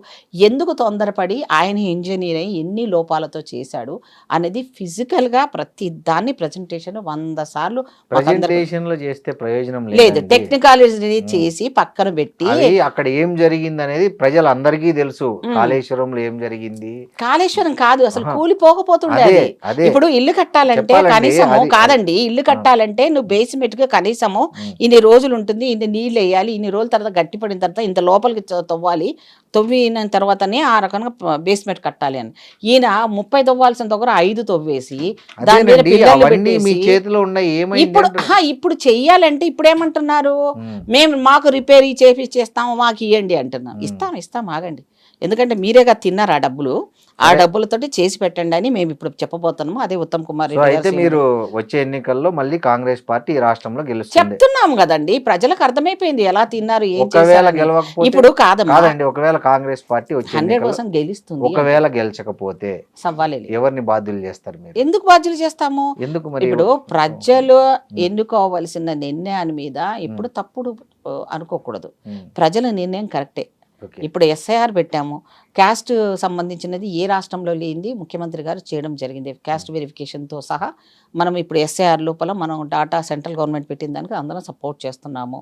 ఎందుకు తొందరపడి ఆయన ఇంజనీర్ అయి ఎన్ని లోపాలతో చేశాడు అనేది ఫిజికల్గా ప్రతి దాన్ని ప్రజెంటేషన్ 100 సార్లు ప్రెజెంటేషన్ లో చేస్తే ప్రయోజనం లేదు, లేదండి. టెక్నికాలిటీ చేసి పక్కన పెట్టి అది అక్కడ ఏం జరిగింది అనేది ప్రజలందరికీ తెలుసు. కాళేశ్వరంలో ఏం జరిగింది, కాళేశ్వరం కాదు అసలు ఆహా. కూలిపోకపోతుండే అదే అది. అదే ఇప్పుడు ఇల్లు కట్టాలంటే చెప్పాలండి, కనీసము అది- కాదండి, ఇల్లు కట్టాలంటే నువ్వు బేస్మెంట్ గా కనీసము ఇన్ని రోజులు ఉంటుంది, ఇన్ని నీళ్ళు వేయాలి, ఇన్ని రోజుల తర్వాత గట్టి పడిన తర్వాత ఇంత లోపలికి తవ్వాలి, తవ్విన తర్వాతనే ఆ రకంగా బేస్మెంట్ కట్టాలి అని. ఈయన 30 తవ్వాల్సిన దగ్గర 5 తవ్వేసి దాని మీద అదేనండి, పిల్లలు అవన్నీ మీ పెట్టేసి చేతిలో ఉన్నాయి. ఏమైంది ఇప్పుడు అంటున్నా. ఇప్పుడు చెయ్యాలంటే ఇప్పుడు ఏమంటున్నారు, మేము మాకు రిపేర్ చేపిచ్చేస్తాము, మాకు ఇవ్వండి అంటున్నాం. ఇస్తాం ఆగండి, ఎందుకంటే మీరేగా తిన్నారు ఆ డబ్బులు, ఆ డబ్బులతోటి చేసి పెట్టండి అని మేము ఇప్పుడు చెప్పబోతున్నాము. అదే ఉత్తమ్ కుమార్ సో రెడ్డి అయితే గారు మీరు వచ్చే ఎన్నికల్లో మళ్ళీ కాంగ్రెస్ పార్టీ ఈ రాష్ట్రంలో గెలుస్తుంది. చెప్తున్నాము కదండి, ప్రజలకు అర్థమైపోయింది ఎలా తిన్నారు, ఏం ఒకవేళ చేశారు. గెలవకపోతే ఇప్పుడు కాదమ్మా, కాదండి, ఒకవేళ కాంగ్రెస్ పార్టీ వచ్చే 100% గెలుస్తుంది. ఒకవేళ గెలిచకపోతే సవాలే లేదు. ఎవరిని బాధ్యులు చేస్తారు మీరు? ఎందుకు బాధ్యులు చేస్తాము? ఎందుకు మరి? ఇప్పుడు ప్రజలు ఎన్నుకోవాల్సిన నిర్ణయాన్ని మీద ఇప్పుడు తప్పుడు అనుకోకూడదు. ప్రజల నిర్ణయం కరెక్టే. ఓకే. ఇప్పుడు ఎస్ఐఆర్ పెట్టాము, క్యాస్ట్ సంబంధించినది ఏ రాష్ట్రంలో లేనిది ముఖ్యమంత్రి గారు చేయడం జరిగింది. క్యాస్ట్ వెరిఫికేషన్తో సహా మనం ఇప్పుడు ఎస్ఐఆర్ లోపల మనం డాటా సెంట్రల్ గవర్నమెంట్ పెట్టిన దానికి అందరం సపోర్ట్ చేస్తున్నాము.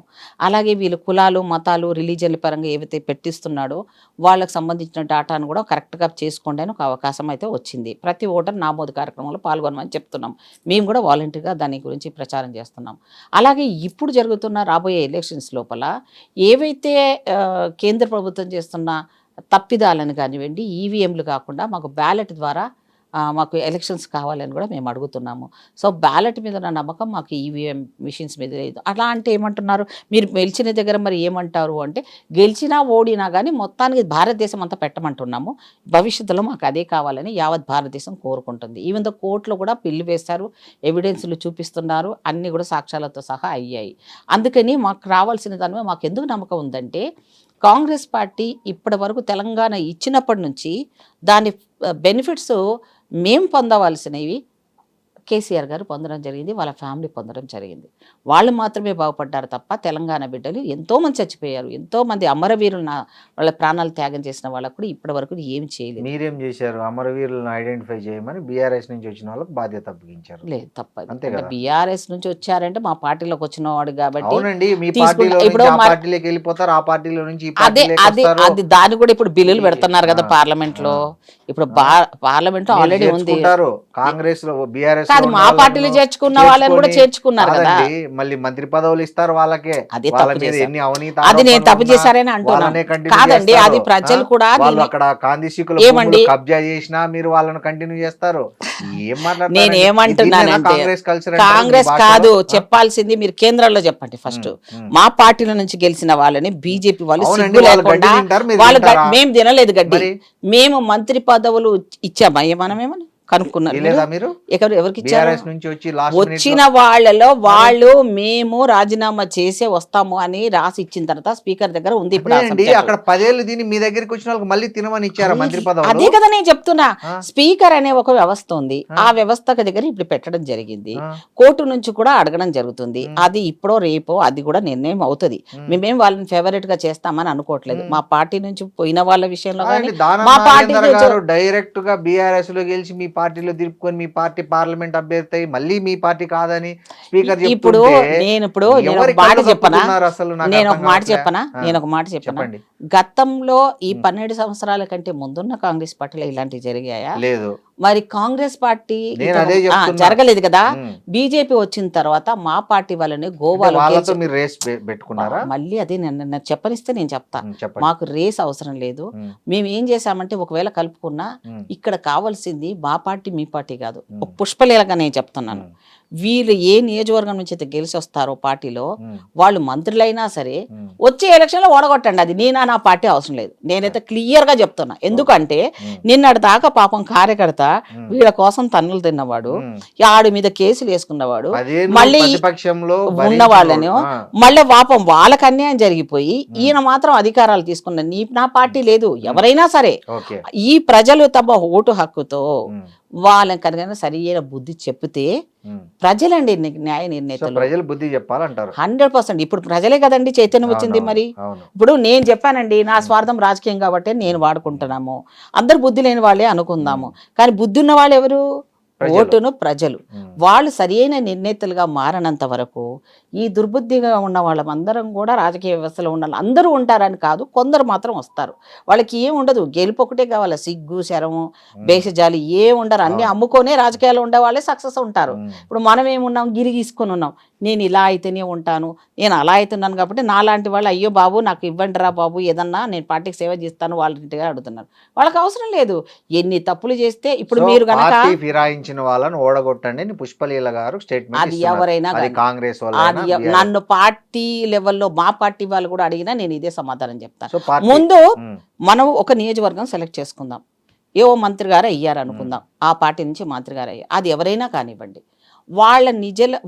అలాగే వీళ్ళు కులాలు మతాలు రిలీజియన్ల పరంగా ఏవైతే పెట్టిస్తున్నాడో వాళ్ళకి సంబంధించిన డాటాను కూడా కరెక్ట్గా చేసుకోండి అని ఒక అవకాశం అయితే వచ్చింది. ప్రతి ఓటర్ నామోదు కార్యక్రమంలో పాల్గొనమని చెప్తున్నాం. మేము కూడా వాలంటీర్గా దాని గురించి ప్రచారం చేస్తున్నాం. అలాగే ఇప్పుడు జరుగుతున్న రాబోయే ఎలక్షన్స్ లోపల ఏవైతే కేంద్ర ప్రభుత్వం చేస్తున్న తప్పిదాలను కానివ్వండి, ఈవీఎంలు కాకుండా మాకు బ్యాలెట్ ద్వారా మాకు ఎలక్షన్స్ కావాలని కూడా మేము అడుగుతున్నాము. సో బ్యాలెట్ మీద ఉన్న నమ్మకం మాకు ఈవీఎం మిషన్స్ మీద లేదు. అలా అంటే ఏమంటున్నారు, మీరు గెలిచిన దగ్గర మరి ఏమంటారు అంటే, గెలిచినా ఓడినా కానీ మొత్తానికి భారతదేశం అంతా పెట్టమంటున్నాము, భవిష్యత్తులో మాకు అదే కావాలని యావత్ భారతదేశం కోరుకుంటుంది. ఈవెన్ దో కోర్టులో కూడా బిల్లు వేశారు, ఎవిడెన్స్లు చూపిస్తున్నారు, అన్నీ కూడా సాక్ష్యాలతో సహా అయ్యాయి. అందుకని మాకు రావాల్సిన దాని మీద మాకు ఎందుకు నమ్మకం ఉందంటే, కాంగ్రెస్ పార్టీ ఇప్పటి వరకు తెలంగాణ ఇచ్చినప్పటి నుంచి దాని బెనిఫిట్స్ మేము పొందవలసినవి కేసీఆర్ గారు పొందడం జరిగింది, వాళ్ళ ఫ్యామిలీ పొందడం జరిగింది. వాళ్ళు మాత్రమే బాగుపడ్డారు తప్ప తెలంగాణ బిడ్డలు ఎంతోమంది చచ్చిపోయారు, ఎంతోమంది అమరవీరులు వాళ్ళ ప్రాణాలు త్యాగం చేసిన వాళ్ళకు కూడా ఇప్పటి వరకు ఏం చేయలేదు. మీరేం చేశారు? అమరవీరులను ఐడెంటిఫై చేయమని బీఆర్ఎస్ నుంచి వచ్చిన వాళ్ళకి బాధ్యత అప్పగించారు. లేదు, తప్పదు. అంతే కదా. బీఆర్ఎస్ నుంచి వచ్చారంటే మా పార్టీలోకి వచ్చిన వాడు కాబట్టి అవునండి, మీ తీసుకుంటా- పార్టీలో ఇప్పుడు నుంచి ఆ మరి- పార్టీలోకి వెళ్ళిపోతారు, ఆ పార్టీలో నుంచి ఈ అదే పార్టీలోకి అది వస్తారు. అది దాని కూడా ఇప్పుడు బిల్లులు పెడుతున్నారు కదా పార్లమెంట్ లో. ఇప్పుడు పార్లమెంట్ లో మీరు ఆల్రెడీ ఉంది. చేర్చుకుంటారు. కాంగ్రెస్ లో బీఆర్ఎస్ కాదు, మా పార్టీలో చేర్చుకున్న వాళ్ళని కూడా చేర్చుకున్నారు కదా. మళ్ళీ మంత్రి పదవులు ఇస్తారు వాళ్ళకే. అదే వాళ్ళ తప్పు మీద చేశారు. ఎన్ని అవినీతి అది నేను ఆరోపణలు తప్పు ఉన్నా చేశారని అంటున్నాను. వాళ్ళనే continue కాదండి, చేస్తారు. అది ప్రజలు కూడా వాళ్ళు దీన్ని- అక్కడ కాందిశీకుల ఏమండి? భూములు కబ్జా చేసినా మీరు వాళ్ళని కంటిన్యూ చేస్తారు. ఏం మాట్లాడతారు? నేను ఏమంటున్నానంటే, కాంగ్రెస్ కల్చర్ కాంగ్రెస్ కాదు చెప్పాల్సింది, మీరు కేంద్రంలో చెప్పండి ఫస్ట్. మా పార్టీలో నుంచి గెలిచిన వాళ్ళని బీజేపీ వాళ్ళు అవునండి, సిగ్గు వాళ్ళు లేకుండా గడ్డి తింటారు, మీరు వాళ్ళు తింటారా? మేము తినలేదు గడ్డి, మరి? మేము మంత్రి పదవులు ఇచ్చామా ఏమన్నా కనుక్కున్నారు లేదా మీరు? ఎవరికి ఇచ్చారు? బీఆర్ఎస్ నుంచి వచ్చి లాస్ట్ వచ్చిన వాళ్ళలో వాళ్ళు మేము రాజీనామా చేసే వస్తాము అని రాసి ఇచ్చిన తర్వాత స్పీకర్ దగ్గర ఉంది. ఇప్పుడు ఆ అండి, subject. అక్కడ 10 ఏళ్ళు దీన్ని మీ దగ్గరికి వచ్చిన వాళ్ళకి మళ్ళీ తినమని ఇచ్చారా మంత్రి అదే పదవులు? కదా నేను చెప్తున్నా. ఆ. స్పీకర్ అనే ఒక వ్యవస్థ ఉంది, ఆ వ్యవస్థ దగ్గర ఇప్పుడు పెట్టడం జరిగింది. ఆ. కోర్టు నుంచి కూడా అడగడం జరుగుతుంది. అది ఇప్పుడో రేపో అది కూడా నిర్ణయం అవుతుంది. మేమేం వాళ్ళని ఫేవరెట్ గా చేస్తామని అనుకోవట్లేదు. మా పార్టీ నుంచి పోయిన వాళ్ళ విషయంలో కానీ అవునండి, దానం మా పార్టీ నాగేందర్ నుంచి గారు డైరెక్ట్ గా బీఆర్ఎస్ లో గెలిచి మీ పార్టీలో దిరుపుకొని మీ పార్టీ పార్లమెంట్ అభ్యర్థి అయి మళ్ళీ మీ పార్టీ కాదని స్పీకర్ ఇప్పుడు చెప్తుంటే నేను ఎవరి ఒక మాట కళ్ళు చెప్పనా, కప్పుతున్నారు అసలు? నాకు నేను ఒక అర్థం మాట కావట్లే. చెప్పనా, ఆ, నేను ఒక మాట చెప్పనా, చెప్పండి. గతంలో ఈ 12 సంవత్సరాల కంటే ముందున్న కాంగ్రెస్ పార్టీలో ఇలాంటివి జరిగాయా? లేదు, మరి కాంగ్రెస్ పార్టీ నేను అదే చెప్తున్నా. జరగలేదు కదా. ఉమ్. బీజేపీ వచ్చిన తర్వాత మా పార్టీ వాళ్ళని అంటే గోవాలో వాళ్ళతో మీరు రేస్ పెట్టుకున్నారా? మళ్ళీ అదే నేను చెప్పనిస్తే నేను చెప్తా. చెప్పండి. మాకు రేస్ అవసరం లేదు. ఉమ్. మేము ఏం చేసామంటే ఒకవేళ కలుపుకున్నా ఉమ్. ఇక్కడ కావాల్సింది మా పార్టీ మీ పార్టీ కాదు. ఉమ్. ఒక పుష్పలీలగా నేను చెప్తున్నాను. ఉమ్. వీళ్ళు ఏ నియోజకవర్గం నుంచి అయితే గెలిచి వస్తారో పార్టీలో ఉమ్. వాళ్ళు మంత్రులైనా సరే ఉమ్. వచ్చే ఎలక్షన్ లో ఓడగొట్టండి. అది నా పార్టీ అవసరం లేదు. నేనైతే క్లియర్ గా చెప్తున్నా. ఎందుకంటే ఉమ్. నిన్నటి దాకా పాపం కార్యకర్త ఉమ్. వీళ్ళ కోసం తన్నులు తిన్నవాడు, ఉమ్. ఆడి మీద కేసులు వేసుకున్నవాడు, అదేంటి మళ్ళీ ప్రతిపక్షంలో ఉన్న వాళ్ళను ఆ. మళ్ళీ పాపం వాళ్ళకి అన్యాయం జరిగిపోయి ఈయన మాత్రం అధికారాలు తీసుకున్న నా పార్టీ లేదు. ఎవరైనా సరే ఓకే. ఈ ప్రజలు తమ ఓటు హక్కుతో ఉమ్. వాళ్ళని కనుక సరియైన బుద్ధి చెప్తే ప్రజలండి న్యాయ సో నిర్ణేతలు. ప్రజలు బుద్ధి చెప్పాలంటారు. 100%. ఇప్పుడు ప్రజలే కదండి చైతన్యం వచ్చింది. మరి అవును. ఇప్పుడు నేను చెప్పానండి నా స్వార్థం రాజకీయం కాబట్టి నేను వాడుకుంటున్నాము, అందరు బుద్ధి లేని వాళ్ళే అనుకుందాము. కానీ బుద్ధి ఉన్న వాళ్ళు ఎవరు? ఓటును ప్రజలు. వాళ్ళు సరియైన నిర్ణేతలుగా మారనంత వరకు ఈ దుర్బుద్ధిగా ఉన్న వాళ్ళందరం కూడా రాజకీయ వ్యవస్థలో ఉన్న అందరూ ఉంటారని కాదు, కొందరు మాత్రం వస్తారు. వాళ్ళకి ఏం ఉండదు, గెలుపు ఒకటే కావాలి, సిగ్గు శరము భేషజాలు ఏం ఉండరు, అన్ని అమ్ముకొనే రాజకీయాలు ఉండే వాళ్ళే సక్సెస్ ఉంటారు. ఇప్పుడు మనం ఏమున్నాం, గిరి గీసుకొని ఉన్నాం, నేను ఇలా అయితేనే ఉంటాను, నేను అలా అవుతున్నాను కాబట్టి నాలాంటి వాళ్ళు అయ్యో బాబు నాకు ఇవ్వండి రా బాబు ఏదన్నా నేను పార్టీకి సేవ చేస్తాను వాళ్ళంటిగా అడుగుతున్నారు. వాళ్ళకి అవసరం లేదు. ఎన్ని తప్పులు చేస్తే ఇప్పుడు మీరు కనుక ఫిరాయించిన వాళ్ళని ఓడగొట్టండి అని పుష్పలీల గారు స్టేట్మెంట్ అది ఎవరైనా అది కాంగ్రెస్ అది నన్ను పార్టీ లెవెల్లో మా పార్టీ వాళ్ళు కూడా అడిగినా నేను ఇదే సమాధానం చెప్తాను. సో పార్టీ ముందు మనం ఒక నియోజకవర్గం సెలెక్ట్ చేసుకుందాం, ఏవో మంత్రి గారు అయ్యారు అనుకుందాం, ఆ పార్టీ నుంచి మంత్రి గారు అయ్యారు, అది ఎవరైనా కానివ్వండి,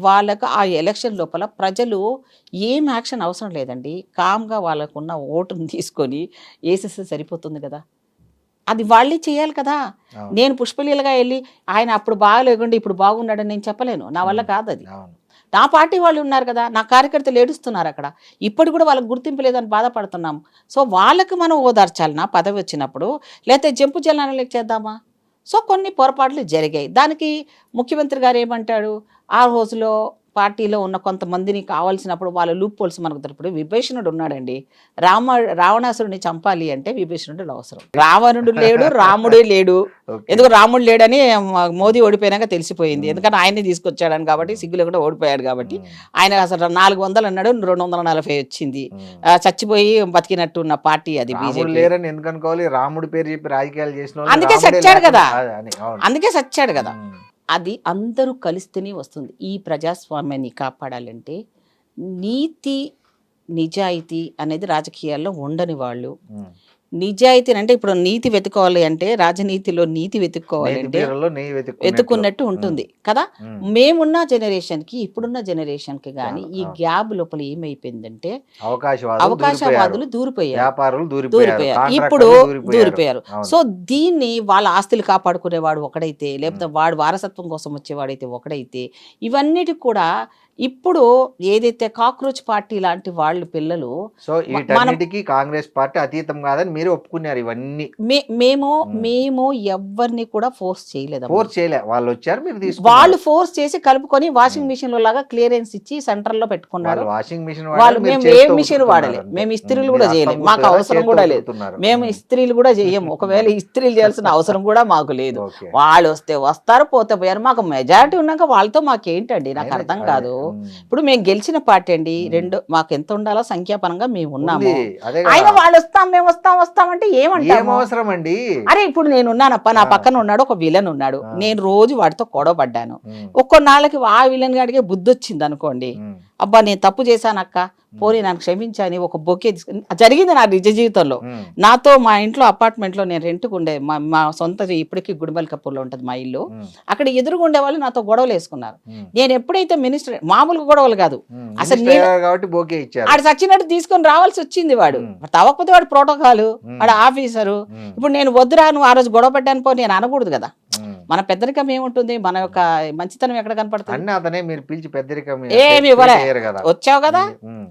వాళ్ళకు ఆ ఎలక్షన్ లోపల ప్రజలు ఏం యాక్షన్ అవసరం లేదండి, కామ్గా వాళ్ళకున్న ఓటును తీసుకొని వేసేస్తే సరిపోతుంది కదా. అది వాళ్ళే చేయాలి కదా. నేను పుష్పలీలగా వెళ్ళి ఆయన అప్పుడు బాగాలేకుండా ఇప్పుడు బాగున్నాడని నేను చెప్పలేను, నా వల్ల కాదు అది. నా పార్టీ వాళ్ళు ఉన్నారు కదా, నా కార్యకర్తలు ఏడుస్తున్నారు అక్కడ, ఇప్పటి కూడా వాళ్ళకి గుర్తింపు లేదని బాధపడుతున్నాం. సో వాళ్ళకి మనం ఓదార్చాలి నా పదవి వచ్చినప్పుడు, లేకపోతే జంపు జల్లాలని చేద్దామా. సో కొన్ని పొరపాట్లు జరిగాయి. దానికి ముఖ్యమంత్రి గారు ఏమంటాడు, ఆ రోజులో పార్టీలో ఉన్న కొంతమందిని కావాల్సినప్పుడు వాళ్ళ లూప్ పోల్స్ మనకు దొరకడు. విభీషణుడు ఉన్నాడండి, రావణాసురుని చంపాలి అంటే విభీషణుడు అవసరం. రావణుడు లేడు, రాముడే లేడు. ఎందుకు రాముడు లేడని మోదీ ఓడిపోయినాక తెలిసిపోయింది, ఎందుకంటే ఆయన్ని తీసుకొచ్చాడని కాబట్టి, సిగ్గులో కూడా ఓడిపోయాడు కాబట్టి. ఆయన అసలు 400 అన్నాడు, 240 వచ్చింది. చచ్చిపోయి బతికినట్టు ఉన్న పార్టీ అది బీజేపీ. లేరని ఎందుకు అనుకోవాలి, రాముడి పేరు చెప్పి రాజకీయాలు చేసిన అందుకే సచ్చాడు కదా, అందుకే సచ్చాడు కదా. అది అందరూ కలిస్తేనే వస్తుంది. ఈ ప్రజాస్వామ్యాన్ని కాపాడాలంటే నీతి నిజాయితీ అనేది రాజకీయాల్లో ఉండని వాళ్ళు, నిజాయితీ అంటే ఇప్పుడు నీతి వెతుకోవాలి అంటే రాజనీతిలో నీతి వెతుక్కోవాలంటే వెతుక్కున్నట్టు ఉంటుంది కదా. మేమున్న జనరేషన్కి ఇప్పుడున్న జనరేషన్కి కానీ ఈ గ్యాప్ లోపల ఏమైపోయిందంటే అవకాశవాదులు దూరిపోయారు, ఇప్పుడు దూరిపోయారు. సో దీన్ని వాళ్ళ ఆస్తులు కాపాడుకునేవాడు ఒకడైతే, లేకపోతే వాడు వారసత్వం కోసం వచ్చేవాడైతే ఒకడైతే, ఇవన్నిటి కూడా ఇప్పుడు ఏదైతే కాక్రోచ్ పార్టీ లాంటి వాళ్ళు పిల్లలు, సో వీటన్నిటికీ కాంగ్రెస్ పార్టీ అతీతం కాదని మీరు ఒప్పుకున్నారు. ఇవన్నీ మేము ఎవరిని కూడా ఫోర్స్ చేయలేదు, వాళ్ళు వచ్చారు, మీరు వాళ్ళు ఫోర్స్ చేసి కలుపుకొని వాషింగ్ మిషన్ లాగా క్లియరెన్స్ ఇచ్చి సెంటర్ లో పెట్టుకున్నారు. వాషింగ్ మిషన్ వాళ్ళు మేము ఏ మిషన్ వాడలే, మేము ఇస్త్రీలు కూడా చేయలేము, మాకు అవసరం కూడా లేదు, మేము ఇస్త్రీలు కూడా చేయము. ఒకవేళ ఇస్త్రీలు చేయాల్సిన అవసరం కూడా మాకు లేదు. వాళ్ళు వస్తే వస్తారు, పోతే పోయారు. మాకు మెజారిటీ ఉన్నాక వాళ్ళతో మాకేంటండి, నాకు అర్థం కాదు. ఇప్పుడు మేము గెలిచిన పార్టీ అండి, మాకు ఎంత ఉండాలో సంఖ్యాపరంగా మేము ఉన్నాము. ఆయన వాళ్ళు వస్తాం మేము వస్తాం అంటే ఏమంటాము అవసరం అండి. అరే ఇప్పుడు నేను ఉన్నానప్ప, నా పక్కన ఉన్నాడు ఒక విలన్ ఉన్నాడు, నేను రోజు వాడితో గొడవ పడ్డాను. ఒక్కొన్నాళ్ళకి ఆ విలన్ గాడికి బుద్ధి వచ్చింది అనుకోండి, అబ్బా నేను తప్పు చేశానక్క, పోనీ నన్ను క్షమించని ఒక బొకే తీసుకుని జరిగింది నా నిజ జీవితంలో. నాతో మా ఇంట్లో అపార్ట్మెంట్లో నేను రెంట్కు ఉండే, మా సొంత ఇప్పటికీ గుడిమల్కపూర్లో ఉంటుంది మా ఇల్లు, అక్కడ ఎదురుగుండే వాళ్ళు నాతో గొడవలు వేసుకున్నారు. నేను ఎప్పుడైతే మినిస్టర్, మామూలుగా గొడవలు కాదు అసలు, ఆడు చచ్చినట్టు తీసుకొని రావాల్సి వచ్చింది. వాడు తవ్వకపోతే వాడు ప్రోటోకాల్, వాడు ఆఫీసరు. ఇప్పుడు నేను వద్దురా నువ్వు ఆ రోజు గొడవ పెట్టాను పో నేను అనకూడదు కదా. మన పెద్దరికం ఏముంటుంది, మన యొక్క మంచితనం ఎక్కడ కనపడుతుంది? ఏమి ఇవ్వలే, వచ్చావు కదా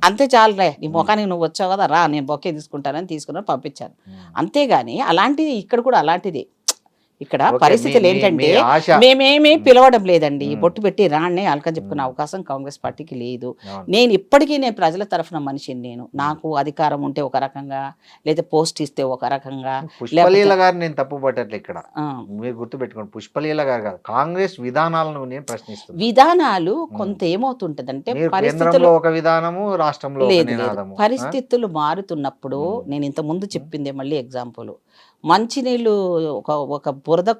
అంతే చాలురే, నీ ముఖానికి నువ్వు వచ్చావు కదా రా నేను బొకే తీసుకుంటానని తీసుకుని పంపించాను. అంతేగాని అలాంటిది ఇక్కడ కూడా అలాంటిది. ఇక్కడ పరిస్థితులు ఏంటంటే మేమేమీ పిలవడం లేదండి, బొట్టు పెట్టి రాణ్ణే అల్కని చెప్పుకునే అవకాశం కాంగ్రెస్ పార్టీకి లేదు. నేను ఇప్పటికీ నేను ప్రజల తరఫున మనిషిని, నాకు అధికారం ఉంటే ఒక రకంగా, లేదా పోస్ట్ ఇస్తే ఒక రకంగా. పుష్పలీల గారు నేను తప్పు పట్టట్లే, ఇక్కడ మీరు గుర్తుపెట్టుకోండి, పుష్పలీల గారు కాదు, కాంగ్రెస్ విధానాలను నేను ప్రశ్నిస్తున్నాను. విధానాలు కొంత ఏమవుతుంటదంటే పరిస్థితులు ఒక విధానము, రాష్ట్రంలో పరిస్థితులు మారుతున్నప్పుడు, నేను ఇంత ముందు చెప్పిందే మళ్ళీ ఎగ్జాంపుల్, మంచినీళ్ళు ఒక బురద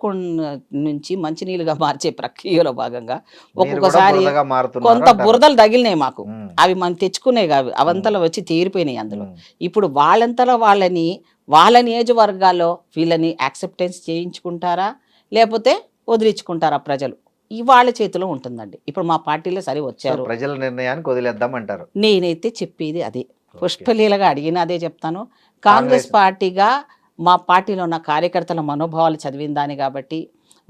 నుంచి మంచినీళ్ళుగా మార్చే ప్రక్రియలో భాగంగా ఒక్కొక్కసారి కొంత బురదలు తగిలినాయి మాకు, అవి మనం తెచ్చుకునే కావి, అవంతలో వచ్చి తీరిపోయినాయి అందులో. ఇప్పుడు వాళ్ళంతలో వాళ్ళ నియోజకవర్గాల్లో వీళ్ళని యాక్సెప్టెన్స్ చేయించుకుంటారా లేకపోతే వదిలించుకుంటారా ప్రజలు, వాళ్ళ చేతిలో ఉంటుందండి. ఇప్పుడు మా పార్టీలో సరే వచ్చారు, ప్రజల నిర్ణయానికి వదిలేద్దామంటారు. నేనైతే చెప్పేది అదే, పుష్పలీలగా అడిగిన అదే చెప్తాను. కాంగ్రెస్ పార్టీగా మా పార్టీలో ఉన్న కార్యకర్తల మనోభావాలు చదివిన దాని కాబట్టి,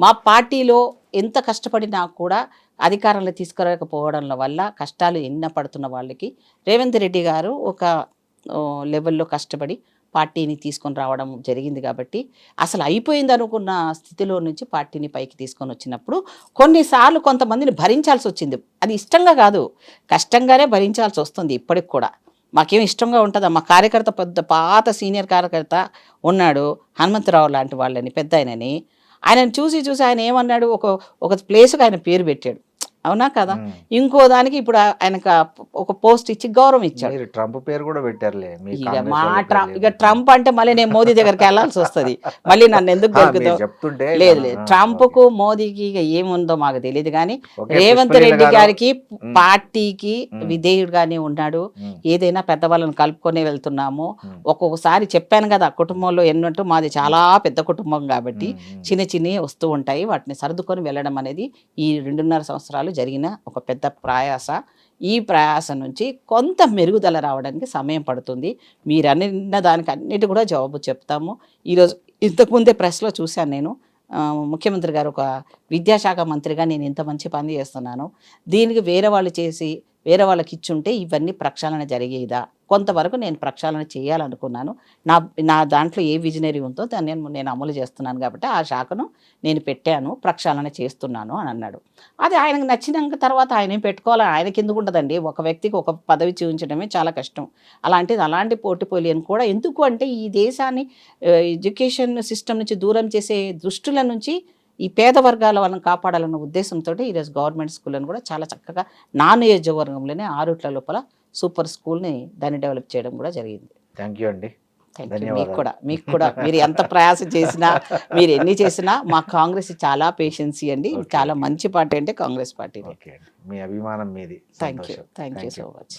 మా పార్టీలో ఎంత కష్టపడినా కూడా అధికారంలో తీసుకురాకపోవడం వల్ల కష్టాలు ఎన్న పడుతున్న వాళ్ళకి రేవంత్ రెడ్డి గారు ఒక లెవెల్లో కష్టపడి పార్టీని తీసుకొని రావడం జరిగింది. కాబట్టి అసలు అయిపోయింది అనుకున్న స్థితిలో నుంచి పార్టీని పైకి తీసుకొని వచ్చినప్పుడు కొన్నిసార్లు కొంతమందిని భరించాల్సి వచ్చింది. అది ఇష్టంగా కాదు, కష్టంగానే భరించాల్సి వస్తుంది. ఇప్పటికి కూడా మాకేం ఇష్టంగా ఉంటుందా? మా కార్యకర్త పెద్ద పాత సీనియర్ కార్యకర్త ఉన్నాడు, హనుమంతరావు లాంటి వాళ్ళని, పెద్ద ఆయనని చూసి ఆయన ఏమన్నాడు, ఒక ప్లేస్కి ఆయన పేరు పెట్టాడు, అవునా కదా? ఇంకో దానికి ఇప్పుడు ఆయనకు ఒక పోస్ట్ ఇచ్చి గౌరవం ఇచ్చాడు. మీరు ట్రంప్ పేరు కూడా పెట్టారులే. ఇక ట్రంప్ అంటే మళ్ళీ నేను మోదీ దగ్గరికి వెళ్ళాల్సి వస్తుంది, మళ్ళీ నన్ను ఎందుకు దొరుకుతావు? చెప్తుంటే లేదు ట్రంప్కు మోదీకి ఇక ఏముందో మాకు తెలియదు, కానీ రేవంత్ రెడ్డి గారికి పార్టీకి విధేయుడుగానే ఉన్నాడు. ఏదైనా పెద్దవాళ్ళని కలుపుకొనే వెళ్తున్నాము. ఒక్కొక్కసారి చెప్పాను కదా, కుటుంబంలో ఎన్నట్టు మాది చాలా పెద్ద కుటుంబం కాబట్టి చిన్న వస్తూ ఉంటాయి, వాటిని సర్దుకొని వెళ్ళడం అనేది ఈ 2.5 సంవత్సరాలు జరిగిన ఒక పెద్ద ప్రయాస. ఈ ప్రయాస నుంచి కొంత మెరుగుదల రావడానికి సమయం పడుతుంది. మీరు అన్న దానికి అన్నిటి కూడా జవాబు చెప్తాము. ఈరోజు ఇంతకుముందే ప్రెస్లో చూశాను నేను, ముఖ్యమంత్రి గారు ఒక విద్యాశాఖ మంత్రిగా నేను ఇంత మంచి పని చేస్తున్నాను, దీనికి వేరే వాళ్ళు చేసి వేరే వాళ్ళకి ఇచ్చుంటే ఇవన్నీ ప్రక్షాళన జరిగేదా? కొంతవరకు నేను ప్రక్షాళన చేయాలనుకున్నాను. నా దాంట్లో ఏ విజనరీ ఉందో దాన్ని నేను అమలు చేస్తున్నాను కాబట్టి ఆ శాఖను నేను పెట్టాను, ప్రక్షాళన చేస్తున్నాను అని అన్నాడు. అది ఆయనకు నచ్చినాక తర్వాత ఆయన ఏం పెట్టుకోవాలని ఆయనకి ఎందుకు ఉంటుందండి? ఒక వ్యక్తికి ఒక పదవి చూపించడమే చాలా కష్టం. అలాంటి పోటీపోలియన్ కూడా ఎందుకు అంటే ఈ దేశాన్ని ఎడ్యుకేషన్ సిస్టమ్ నుంచి దూరం చేసే దృష్టిల నుంచి ఈ పేద వర్గాల వాళ్ళని కాపాడాలన్న ఉద్దేశంతో ఈరోజు గవర్నమెంట్ స్కూళ్ళని కూడా చాలా చక్కగా నా నియోజకవర్గంలోనే 6 లోపల సూపర్ స్కూల్ని దాన్ని డెవలప్ చేయడం కూడా జరిగింది. థ్యాంక్ యూ అండి. మీకు కూడా మీరు ఎంత ప్రయాసం చేసినా, మీరు ఎన్ని చేసినా మా కాంగ్రెస్ చాలా పేషెన్సీ అండి. చాలా మంచి పార్టీ అంటే కాంగ్రెస్ పార్టీ. మీ అభిమానం మీది. Thank you so much.